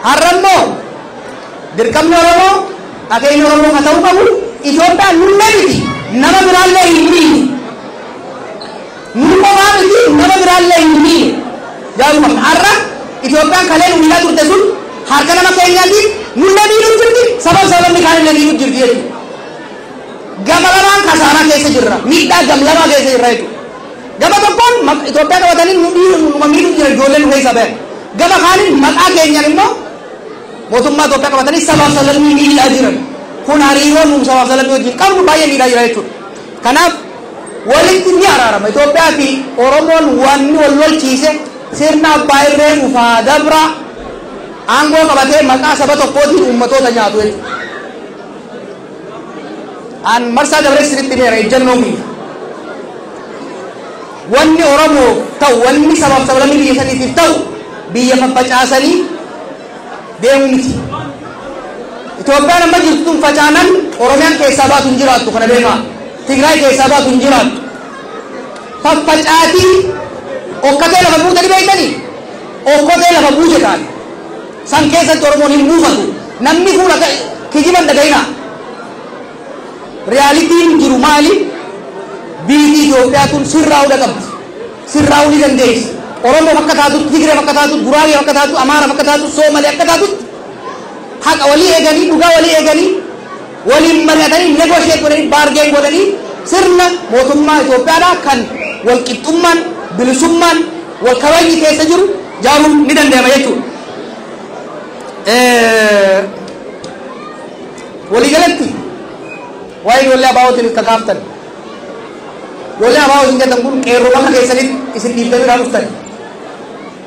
Har'ammoo dirqamni Oromoo akeekni Oromoo kan ta'uu qabu Itoophiyaan nullee miti nama biraallee hin miine nu qofaa miti nama biraallee hin miine jaaruu qabna. Har'a Itoophiyaan kalee nu miidhaa turte sun harka nama keenyaatiin nullee miidhuu jirti sababni kaan illee miidhuu jirti jechuudha. Gama lamaan kasaaraa keessa jirra miidhaa gam lamaa keessa jirra jechuudha. Gama tokkoon Itoophiyaa qabatanii numa miidhuu jira ijoolleen nu keessa ba'an. Gama kaaniin maqaa keenyaan immoo mootummaa Itoophiyaa qabatanii sabaaf sablammii miidhaa jiran. Kun hariiroo nu sabaaf sablammii wajjin qabnu baay'ee miidhaa jira jechuudha. Kanaaf walitti ni araarama Itoophiyaa fi Oromoon wanni wal lolchiise sirna abbaa irree dhufaa dabra aangoo qabatee maqaa saba tokkootiin uummatoota nyaatu jechuudha. An marsaa dabaree sirriitti meera ejjennoo kun wanni Oromoo ta'u wanni sabaaf sablammii biyya saniitiif ta'u biyya faffacaasanii deemuu miti. Itoophiyaan amma jirtu tun facaanan Oromiyaan keessaa baatu hin jiraattu kana beekaa. Tigraay keessaa baatu hin jiraattu. Faffacaatii okkotee lafa buutanii beektanii okkotee lafa buute taate san keessatti Oromoon hin buufatu. Namni kun kijiban dhaga'inaa. Reyaalitiin jiru maali? Biyyi Itoophiyaa tun sirraa'uu qabdi. Sirraa'uu ni dandeessi. Oromoo akka taatutti, Tigree akka taatutti, Guraagee akka taatutti, Amaara akka taatutti, Soomalee akka taatutti haqa walii eeganii, dhugaa walii eeganii waliin mari'atanii negoosheet godhanii baargeen godhanii sirna mootummaa Itoophiyaadhaa kan wal qixxummaan bilisummaan wal kabajni keessa jiru jaaruun ni danda'ama jechuudha. Waliigalatti waa'ee ijoollee abaa'ootiin kakaaftan ijoollee abaa'oo isin jedhan kun qeerroo bakka keessanitti isin dhiibbanii dhuftan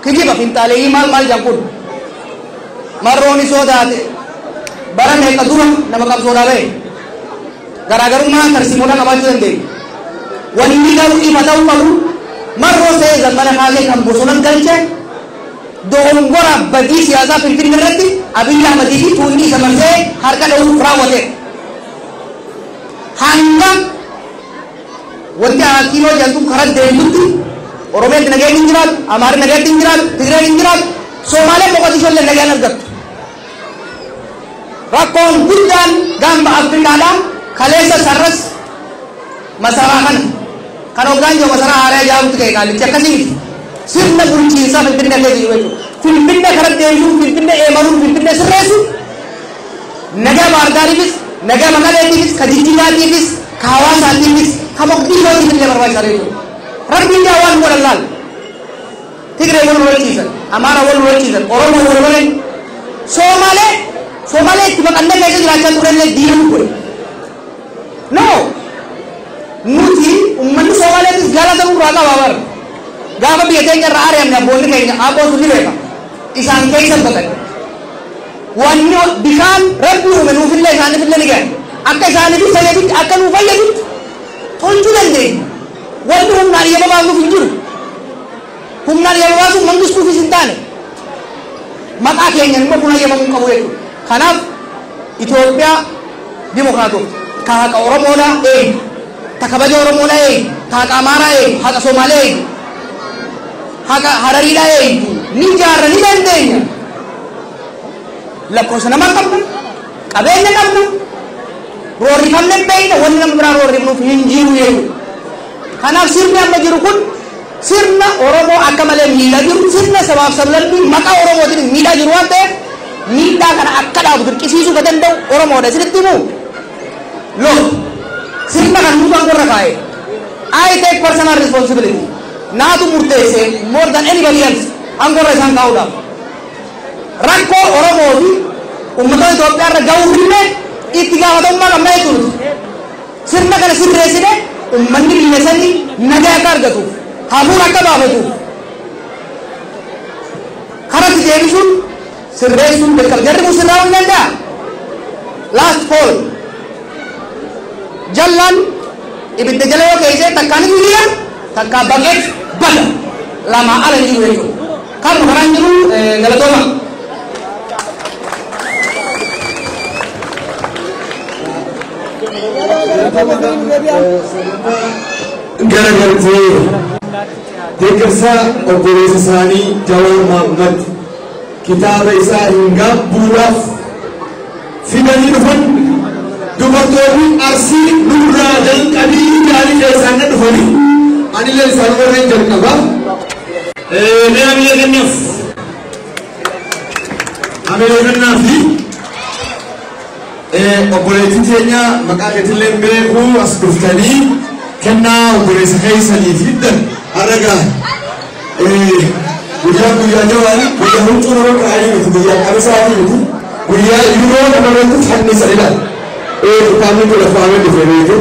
kijiba finxaalee maal jedhan kun marrooni sodaate bara meeqa dura nama qabsoodhaa ba'e garaagarummaa tarsiimoodhaa qabaachuu dandeenya. Wanni garuu ifa ta'uu qabu marroo ta'ee zammana kaasee kan bosonan galchee dogongora badii siyaasaa Finfinnee irratti Abiyyi Ahmadii fi tuunni isa marsee harka dha'uuf raawwate. Hanga wanti Akiiloo jedhamtu karaa deemtutti Oromiyaatti nageenyi hin jiraatu, Amaarri nageenyi hin jiraatu, Tigreen hin jiraatu, Somaaleen Moqodishoo illee nagaan argattu. Rakkoon guddaan gamba Afrikaadhaa kaleessa sarras masaraa kana kan hoggaan jiru masaraa haaraa ijaaruutti ka'e qaalichi akkasii miti. Sirna bulchiinsaa Finfinnee keessa jiru jechuudha. Finfinnee karaa deemsuun, Finfinnee eemaluun, Finfinnee sirreessuun nagaa Baardaariifis, nagaa Maqaleetiifis, ka Jijjigaatiifis, ka Hawaasaatiifis, ka Moqdishootiif illee barbaachisaa jechuudha. Rabbiin yaa waan godhan laal. Tigree wal walchiisan, Amaara wal walchiisan, Oromoo wal walan, Somaalee itti maqannee keessa jiraachaa turellee diinuu godhe. No! Nuti uummanni Somaaleetis jaalatamuu irraa qaba bara. Gaafa biyya keenya irraa ari'amne abboonni keenya abbootu ni beeka. Isaan keessa baqatan. Wanni bishaan rabbi uume nuufillee isaaniifillee ni gahe. Akka isaaniifis fayyaditti akka nuu fayyaditti tolchuu dandeenya. Wanni humnaan yema baasuuf hin jiru. Humnaan yema baasuuf mangistuufis hin taane. Maqaa keenya immoo kun hayyamamuu qabu jechuudha. Kanaaf Itoophiyaa dimokiraatota ka haqa Oromoodhaa eegu, ta kabaja Oromoodhaa eegu, ta haqa Amaaraa eegu, haqa Somaalee eegu, haqa Harariidhaa eegu ni ijaarra ni dandeenya. Lakkoofsa namaa qabna, qabeenya qabna, roorrifamne beeyna wanni nama biraa roorrifnuuf hin jiru jechuudha. Kanaaf sirni amma jiru kun sirna Oromoo akka malee miidhaa jiru, sirna sabaaf sablammii maqaa Oromootiin miidhaa jiru waan ta'eef miidhaa kana akka dhaabu dirqisiisuu ka danda'u Oromoodha. Isinitti himu look sirna kan nuti angorra kaa'e I take personal responsibility. Naatu murteesse more than anybody else angorra isaan kaa'uudhaaf. Rakkoo Oromoo fi uummata Itoophiyaa irra ga'uu filme itti gaafatamummaa qabna jechuudha. Sirna kana sirreessine uummanni biyya sanii nagaa akka argatuuf hafuura akka baafatuuf karatti deebisuun sirreessuun beekama. Jarri kun sirraa hin danda'a. Last fall jallaan ibidda jala yoo keessa takkaan hiriira takkaa baqeet bada lama ala jiru jechuudha. Kan karaan jiru galatooma. garagaltee deeggarsa obboleessa isaanii Jawaar Mohaammed kitaaba isaa hin gaabbuudhaaf fidanii dhufan dubartoonni Arsii nurraa jalqabii gaarii keessaan dhufanii anillee isaan warreen jalqabaa nama biyya keenyaaf fi obboleettiin keenya maqaa keetillee beekuu as dhuftanii kennaa obboleessa keessanii fiddan har'a ga'a. Guyyaa Jawaarii guyyaa huccuu nama qaanii miti guyyaa qabisaatii miti guyyaa yeroo namarratti fannisa ilaal. Kitaabni kun lafa amee dhufee beeku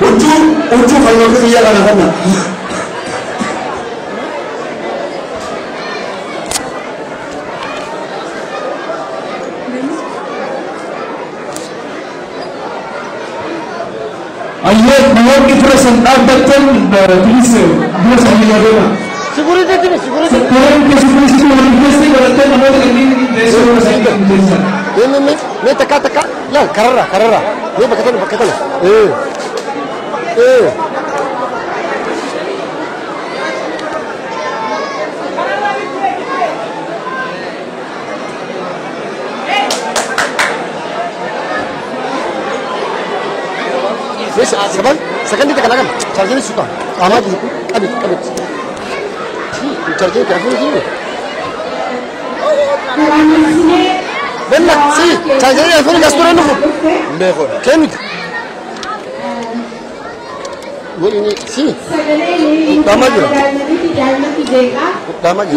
huccuu kan bakka biyya kana fanna. Ayyee namoonni fira san dhaabbattan bilis biyya isaanii yaadona. Security. Koreen keessummeessitu waliin keessatti godhattee namoota kanneen deessoo yoo isaanii kan murteessan. Mee takka laal kararra mee bakka tana. Second kita kalakan charger suka ama ji kabit charger ka fu ji بنا سي تاجي فين دستور نفو بيخو كنت ويني سي دامج دامج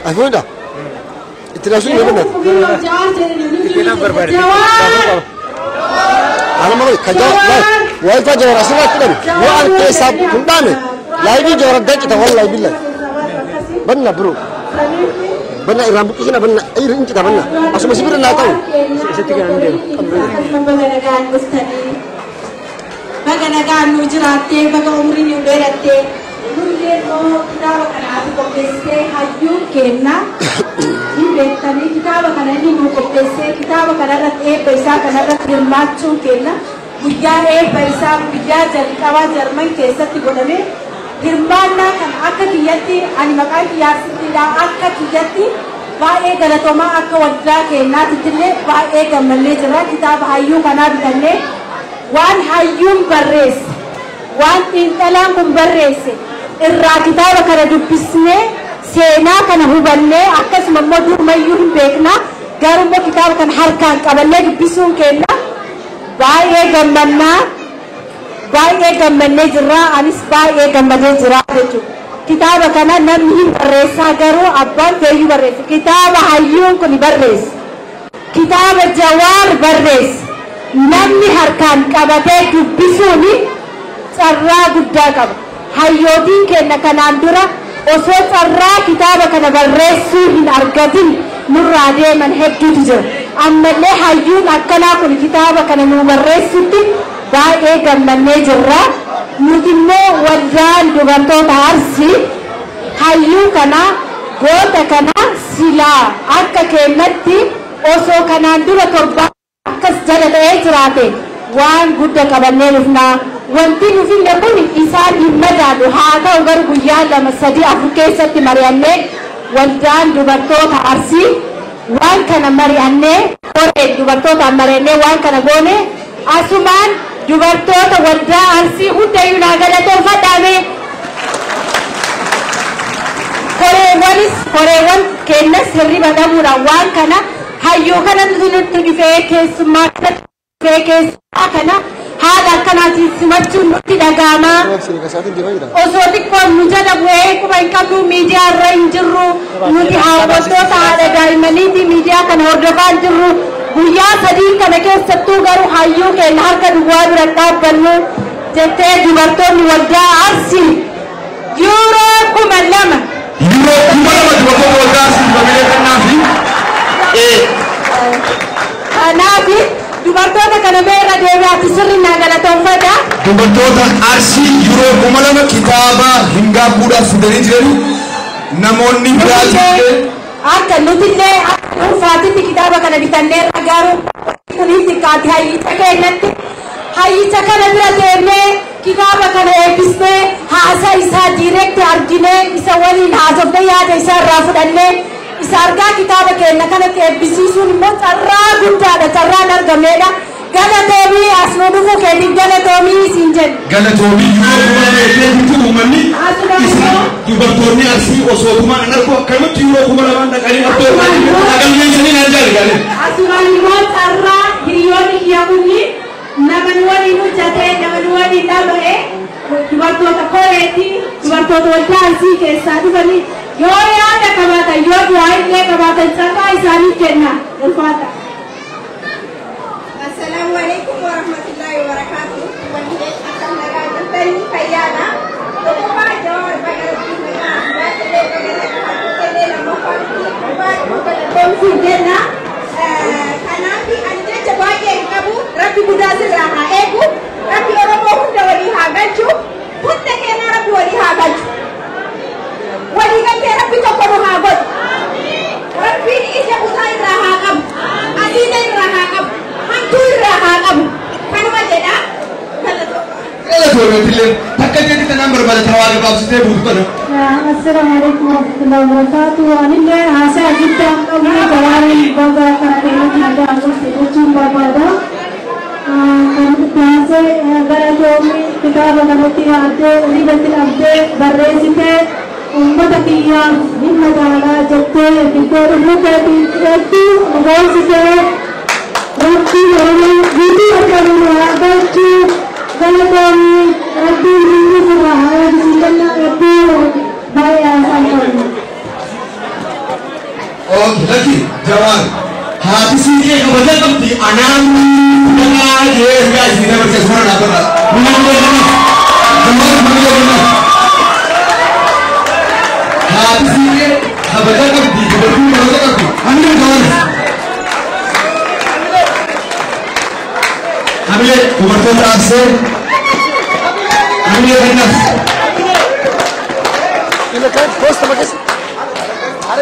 أفهم ده إتلاشون يبغى إتنا بربر أنا ما بقول كجا وايد فجأة راسنا كده وأنا كيساب كندامي لايبي جورا ده كده والله بالله بنا برو بنا إيران بكينا بنا إيران كده بنا أصلا مسيبر لا تاو ستيجي عندنا بقى نقعد نجراتي بقى عمري نودراتي نقول له كتاب كان عارف كوبسة هايو كنا يبتني كتاب كان عندي كوبسة كتاب كان رات بيسا كان رات يماتشو كنا بيجا بيسا بيجا جريكاوا جرمن كيسة تقولني hirmaannaa kan akka kiyyatti ani maqaa kiyyaasittiidha akka kiyyatti baay'ee galatomaa akka waldaa keenyaattillee baay'ee gammannee jira kitaaba hayyuu kanaa bitannee waan hayyuun barreesse waan xiinxalaan kun barreesse irraa kitaaba kana dubbisnee seenaa kana hubannee akkasuma immoo durmayyuu hin beekna garuu kitaaba kana harkaan qabannee dubbisuun keenya baay'ee gammannaa baay'ee gammannee jirra anis baay'ee gammadee jira jechuudha kitaaba kana namni hin barreessaa garuu abbaan feeyyuu barreesse kitaaba hayyuun kun barreesse kitaaba jawaar barreesse namni harkaan qabatee dubbisuun carraa guddaa qaba hayyootiin keenya kanaan dura osoo carraa kitaaba kana barreessuu hin argatin nurraa deeman hedduutu jira ammallee hayyuun akkanaa kun kitaaba kana nu barreessutti baay'ee gammannee jirra nuti immoo waldaan dubartoota Arsii hayyuu kana goota kana silaa akka keenyatti osoo kanaan dura torbaa akkas jala ta'ee jiraate waan guddaa qabannee dhufnaa wanti nuti kun isaan hin madaalu haa ta'u garuu guyyaa 2-3 keessatti mari'annee waldaan dubartoota Arsii waan kana mari'annee koree dubartoota mari'annee waan kana goone asumaan dubartoota waldaa Arsii hundayyuu naa galatoomfadhaame koreewwan keenyas hirriba dhabuudhaan waan kana hayyuu kana nuti dhufee keessummaa kana haala akkanaatiin simachuun nutti dhaga'ama osoo xiqqoon nu jala bu'ee quba hin qabnu miidiyaa irra hin jirru nuti hawwattoota haadha daa'immaniitii miidiyaa kana hordofaa hin jirru guyyaa 3 kana keessattuu garuu hayyuu keenya harka duwwaa bira dhaabbannu jettee dubartoonni waldaa Arsii yuuroo 2,000 dubartoota waldaa Arsii babilee kennaafi kanaaf dubartoota kana meerra deebi'aati sirri naa galatoomfadha dubartoota Arsii yuuroo 2,000 kitaaba hin gaabbuudhaaf fidanii jiran namoonni biraallee akka nutillee dhuunfaatitti kitaaba kana bitannee garuu kunis xiqqaate hayyicha kana bira deemnee kitaaba kana eebbisnee haasaa isaa diirekti arginee isa waliin haasofnee yaada isaa irraa fudhannee isa argaa kitaaba keenya kanatti eebbisiisuun immoo carraa guddaadha carraan argameedha galatoomii as nu dhufu keenya galatoomii isin jedhu galatoomii uummanni dubartoonni Arsii osootumaan an argu akkamitti yeroo 2,000 dhaqanii dhagalmeessanii naan jaalgale asumaan immoo carraa hiriyoonni kiyyamunni naman waliin hojjatee naman waliin dhaba'ee dubartoota koreetti dubartoota waldaa Arsii keessaa dhufanii yoo yaada qabaatan yoo du'aa illee qabaatan carraa isaaniif kenna ulfaata. Assalamu alaikum warahmatullahi wabarakatuh. Wanti akan nagaan tentang kayana. Toko jawab bagai Komisi jenna kanafi anje jabaake qabu rabbi gudaa sirraa haa eegu rabbi oromoo hunda walii haa galchu hunda keenya rabbi walii haa galchu walii galtee rabbi tokko nu haa godhu rabbiin ija kutaa irraa haa qabu adiina irraa haa qabu hantuu irraa haa qabu kanuma jedha takka jeeti tanaan barbaadatan waa gabaabsitee buutu kana. Assalamu alaikum warahmatullahi wabarakatuh. Anillee haasaa guddaa qabnu gabaareen baga kana keenyatti nagaa gochuun barbaada. Kan taasise gara doomii kitaaba kanatti yaaddee irratti dhabdee barreessitee ummatiyya hinna dana jatte bidor mukati rabbi mawsite rabbi yawmi gidi akaru abatu galabani rabbi hinna subhana bismillah rabbi baya sanam lucky जवान हाथी के बदल कब थी अनाम लगा ये क्या सीधे बच्चे सुना ना तो हाथी के बदल कब थी बदल कब थी हमने जवान हमने उमरतो साहब से हमने करना ये क्या पोस्ट मगे अरे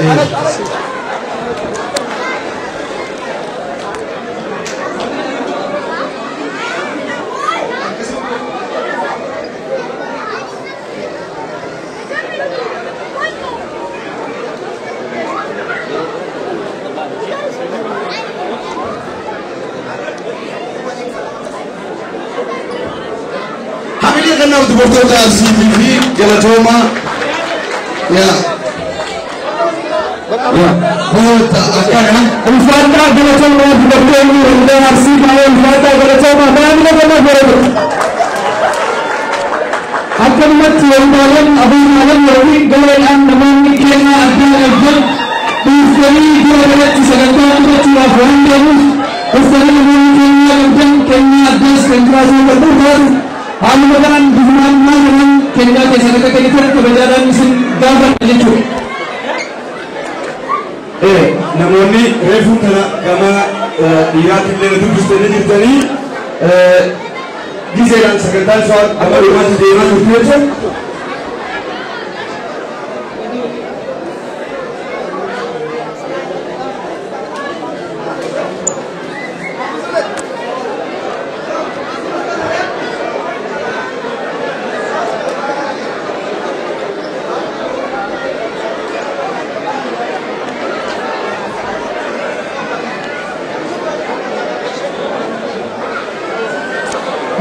karena untuk berdoa CTV Galatoma ya kota akan Ufata Galatoma berdoa untuk hasil malam Ufata Galatoma mana mana berdoa akan mati malam abu malam lagi galan namun kena ada ajar Usari dia lagi sekarang kita cuma faham Usari mungkin kena ada sentrasi berdoa Alhamdulillah dengan mana Kenya kesana kita kebenaran mesin gambar itu. Namoonni reefu kana gama dhiiraatillee nuti dubbistanii jirtanii gizeedhaan sagantaan isaa amma dhumaatti deemaa turte jechuudha.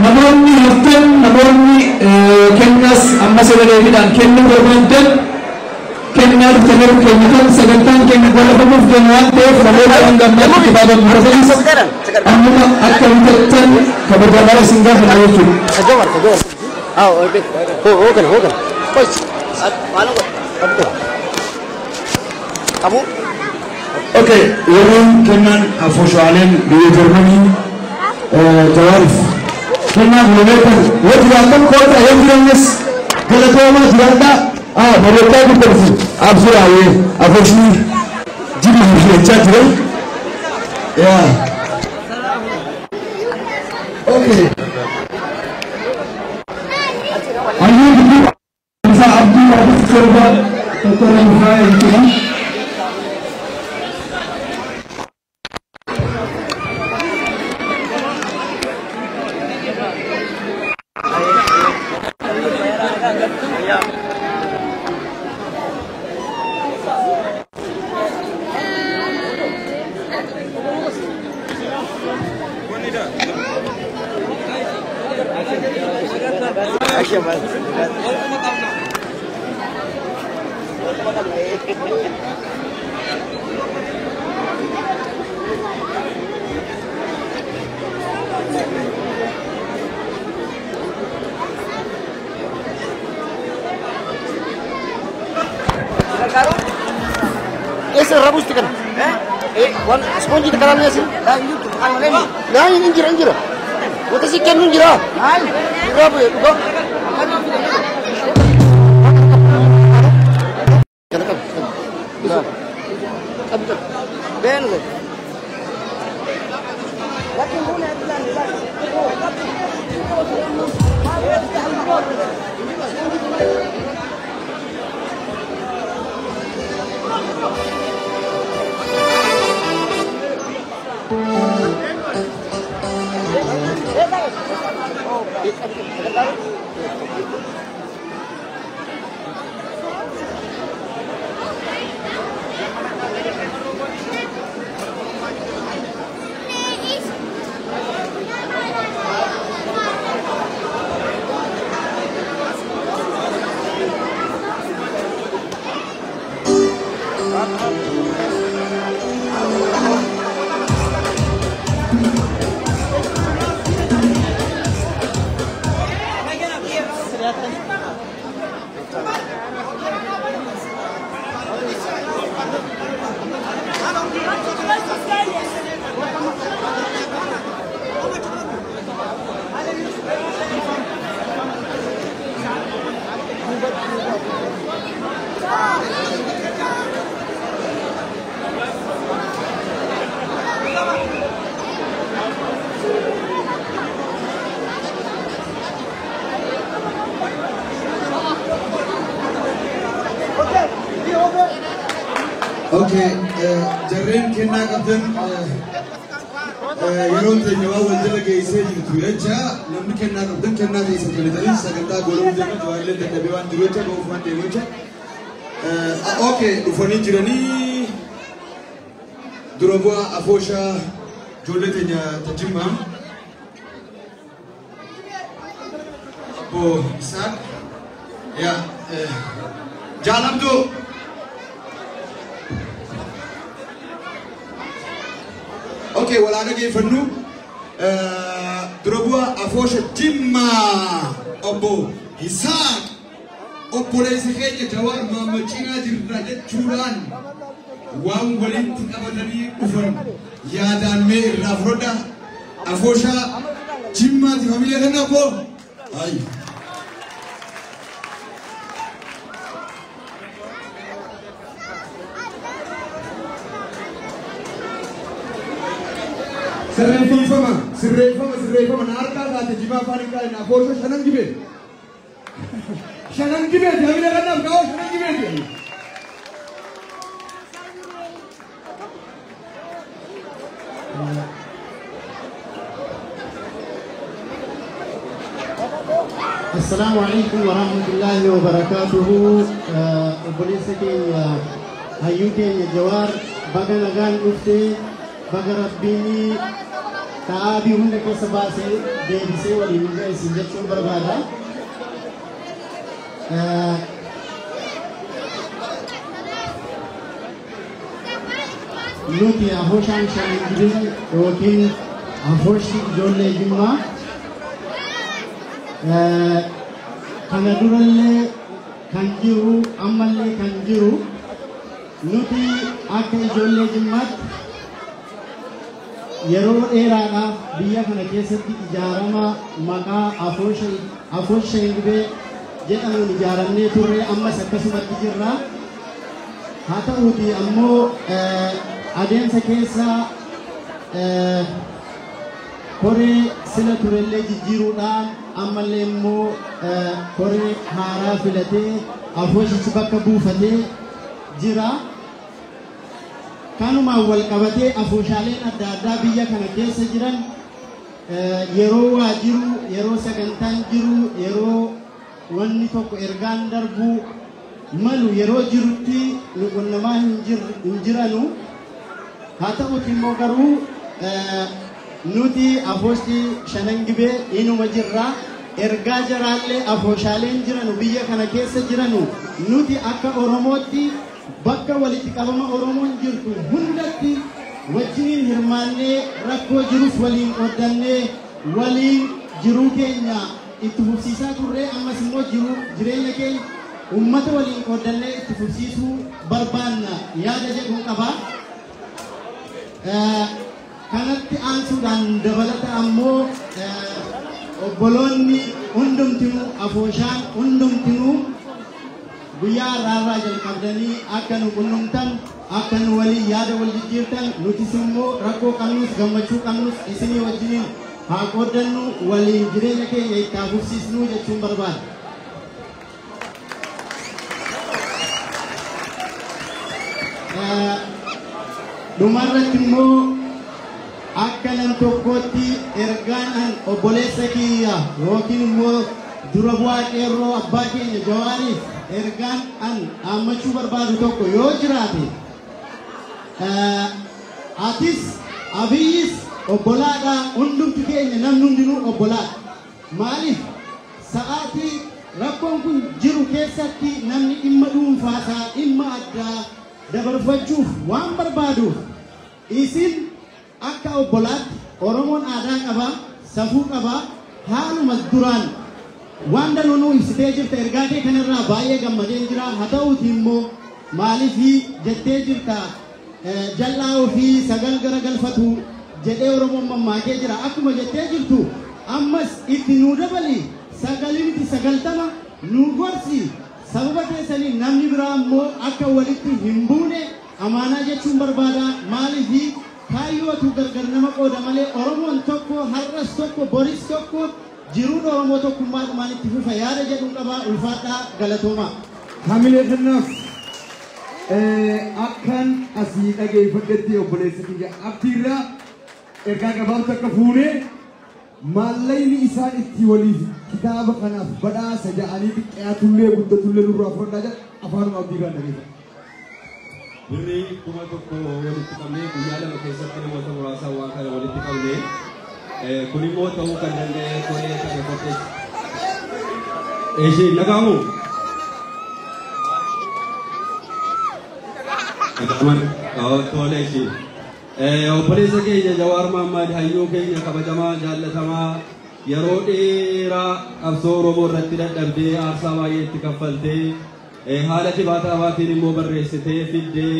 namoonni haftan namoonni kennas amma sagaleedhaan kennuu barbaadan kennaa dhuftan kennitan sagantaan kennu galafamuuf jennu waan ta'eef namoota hangamnatti kitaaba murasanis amma akka bitattan kabajamara isin gaafata jechuudha. Oke, yeroon kennan afooshaaleen biyya Jarmanii jawaarif kennaa buleetan wajjiraatan koota eegirannes galatoomaa jiraadha bareedaa guddarsu absuraayee afooshni jibi hojjechaa jiran yaa oke ayyuu giddu isa abdii abdii sorba tokkora dhufaa jechuudha. Ese rabus tikan. Wan sponji tekanan ya sih. Nah ini injira. Wata sih kan injira. Rabu ya, go. Ben lo. Okay, jarreen kennaa qabdan yeroo ta'e waa wajjira geessee jirtu jecha namni kennaa qabdan kennaa keessa filatanii sagantaa gooluu jira jawaarillee dadhabee waan jiru jecha goofumaan deemu jecha. Okay, dhufanii jiranii dura bu'aa afooshaa ijoollee teenya tajjimmaa. Abbo Isaaq yaa jaalamtuu. Okay, wala dhaggeeffannu dura bu'aa afoosha Jimma obbo Isaaq obboleessa keenya Jawaar Mohammad cinaa jirra jechuudhaan waan walitti qabatanii dhufan yaadaan mee irraa fudhadha afoosha Jimmaati familia kana obbo ay sirreeffama na harkaa taate jimaa afaan hin qaadne afoosha shanan gibee hamina kannaaf kaa'oo shanan gibeeti. السلام عليكم ورحمة الله وبركاته. وبريسكي هيوكي جوار بغا نغان افته بغا ربيني تابي هناك سباسي ديبسي ولينجا سنجتشون بربادا نوتي أهوشان شانجرين وكين أهوشي جولي جمع kana durallee kan jiru ammallee kan jiru nuti akka ijoollee Jimmaatti yeroo dheeraadhaaf biyya kana keessatti ijaarama maqaa Afoosh Shengibee jedhamuun ijaaramnee turre ammas akkasumatti jirra. haa ta'uuti ammoo adeemsa keessa koree sila turellee jijjiiruudhaan ammallee immoo koree haaraa filatee afooshichi bakka buufatee jira. Kanumaan wal qabatee afooshaaleen adda addaa biyya kana keessa jiran yeroo waa jiru, yeroo sagantaan jiru, yeroo wanni tokko ergaan darbu malu yeroo jirutti nu qunnamaa hin jiranu. haa ta'uuti immoo garuu nuti afooshti Shanangibee inuma jirra. Ergaa jaraallee afooshaaleen jiranu biyya kana keessa jiranu nuti akka Oromootti bakka walitti qabama Oromoon jirtu hundatti wajjiniin hirmaannee rakkoo jirus waliin qoddannee waliin jiruu keenya itti fufsiisaa turree ammas immoo jireenya keenya ummata waliin qoddannee itti fufsiisuu barbaanna yaada jedhu qaba. Kanatti aansuudhaan dabalata ammoo obboloonni hundumtinuu afooshaan hundumtinuu guyyaa irraa jalqabdanii akka nu qunnamtan akka nu waliin yaada wal jijjiirtan nutis immoo rakkoo qabnus gammachuu qabnus isinii wajjiniin haa qooddannu waliin jireenya keenya itti haa fufsiisnu jechuun barbaada. Dhumarratti immoo akka nam tokkotti ergaan obboleessa kiyya yookiin immoo dura bu'aa qeerroo abbaa keenya Jawaariif ergaan dhaammachuu barbaadu tokko yoo jiraate atis Abiyyis obbolaadha, hundumti keenya namni hundinuu obbolaadha. Maaliif sa'aatii rakkoon kun jiru keessatti namni dhimma dhuunfaasaa dhimma addaa dabarfachuuf waan barbaaduuf isin akka obbolaatti Oromoon aadaa qaba, safuu qaba, haaluma duraan waan danuu ibsitee jirta ergaa kee kanarraa baay'ee gammadeen jira haa ta'uuti immoo maaliif jettee jirta jal'aa ofii sagal garagalfatu jedhee Oromoon mammaakee jira akkuma jettee jirtu ammas itti nuu dabali sagalinitti 90 nuu gorsi sababa keessanii namni biraa immoo akka walitti hin buune amaanaa jechuun barbaada maaliif kaayyootu gargar nama qooda malee Oromoon tokko har'as tokko boris tokko jiruun Oromoo tokkummaadhumaan itti fufa yaada jedhu qaba ulfaadhaa galatooma. Hamilee kanaaf akkan asii dhageeffadhetti obboleessa kiyya abdiirraa ergaa gabaabtu akka fuunee maallayni isaan itti waliif kitaaba kanaaf badhaasa ja'anii xiqqaatullee guddatullee nurraa fudhadhaa jedha afaanuma abdiirraa dhageeffadha. Birrii kuma tokko walitti qabnee guyyaa lama keessatti namoota muraasaa waan kana walitti qabnee kun immoo ta'uu kan danda'e koree kana qopheesse. Eeshiin nagaamu? Nagaaman tole eeshiin. Obboleessa keenya Jawaar Mahammad hayyuu keenya kabajamaa jaallatamaa yeroo dheeraa qabsoo Oromoo irratti dadhabdee aarsaa baay'ee itti kaffaltee haala dhibaataa baatiin immoo barreessitee fiddee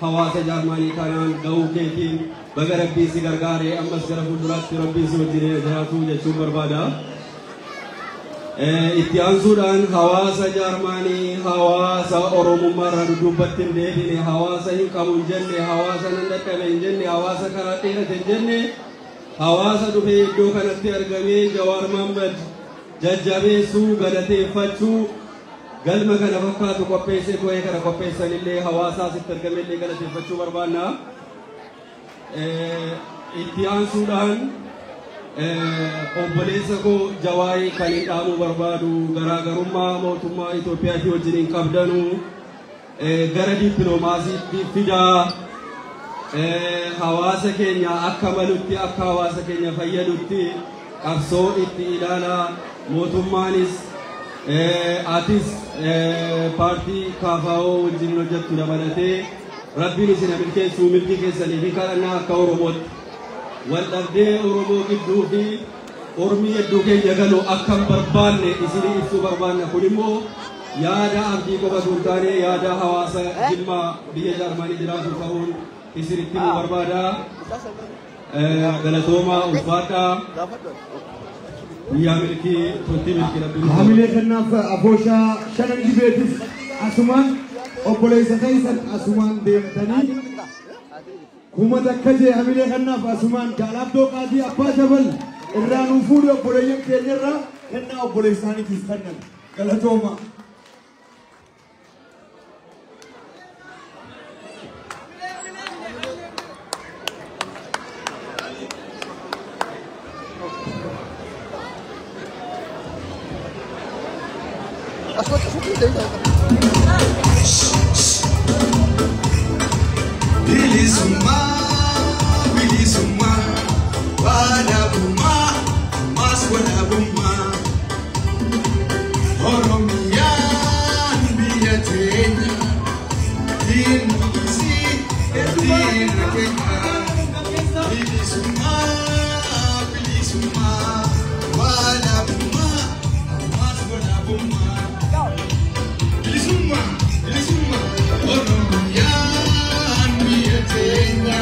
hawaasa Jaarmanii kanaan ga'uu keetiin baga rabbii si gargaaree ammas gara fuulduraatti rabbii si wajjin jiraatu jechuun barbaada. Itti aansuudhaan hawaasa Jaarmanii hawaasa Oromummaa irraa duddubbatti hin deebine hawaasa hin qabu hin jenne hawaasa nan dadhabe hin jenne hawaasa karaa dheerate hin jenne hawaasa dhufee iddoo kanatti argamee Jawaar Mahammad jajjabeessuu galateeffachuu galma kana fakkaatu qopheessee too'ee kana qopheessanillee hawaasaas itti argamellee galateeffachuu barbaanna. Itti aansuudhaan obboleessa koo Jawaarii kan hin dhaamuu barbaadu garaagarummaa mootummaa Itoophiyaa wajjin qabdanu gara dippiloomaasiitti fidaa hawaasa keenya akka malutti akka hawaasa keenya fayyadutti qabsoo itti ilaalaa mootummaanis atis paartii KFO wajjin hojjettu dabalatee rabbiin isin milkeessuu milkii keessanii fi kadhannaa akka Oromootti wal dhabdee Oromoo gidduu fi Oromii hedduu keenya galuu akka hin barbaanne isinii ibsuu barbaanna kun immoo yaada abdii qofa osoo hin taane yaada hawaasa Jimmaa biyya Jaarmanii jiraatu ta'uun isinitti himuu barbaada. Galatoomaa ulfaadhaa. Guyyaa milkii turtii milkii rabbiin. Hamilee kanaaf abooshaa shanan jibeetis asumaan obboleessa keessan asumaan deemtanii kuma takka jee hamilee kanaaf asumaan gaalaaf dooqaatii abbaa jabal irraa nuu fuudhi obboleeyyan keenyarraa kennaa obboleessaaniitiif kennan galatooma. Bilisuma, bilisuma, wadabuma, mas wadabuma. Oromiyan biyya teenya, diinisi diina keenya. Bilisuma, bilisuma, wadabuma, mas wadabuma. Bilisuma, bilisuma, Oromiyan biyya teenya.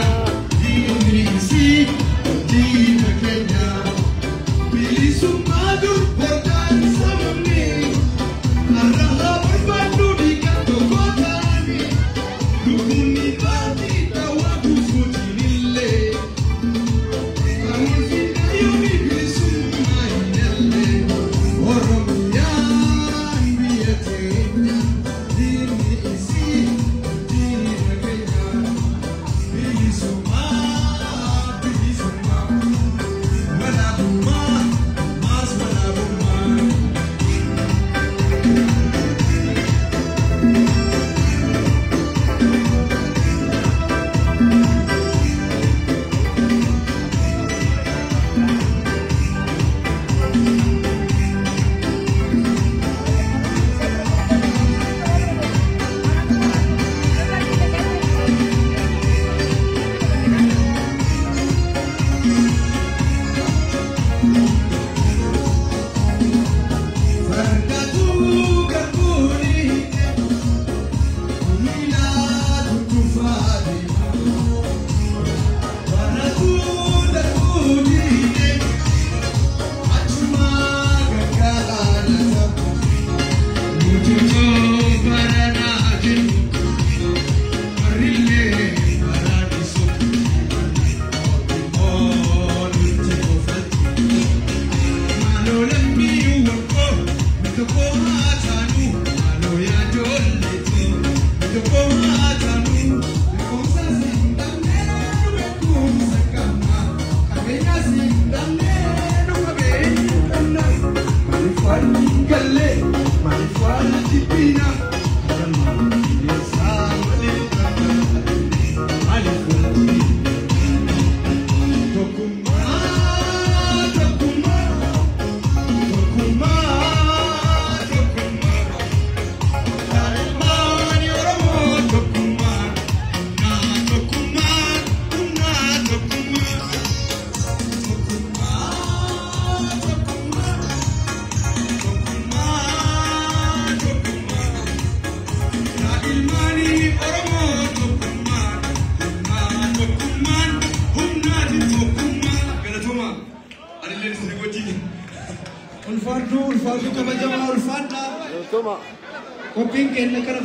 Ulfaadhu kabajamaa ulfaadhaa. Qophiin keenya kana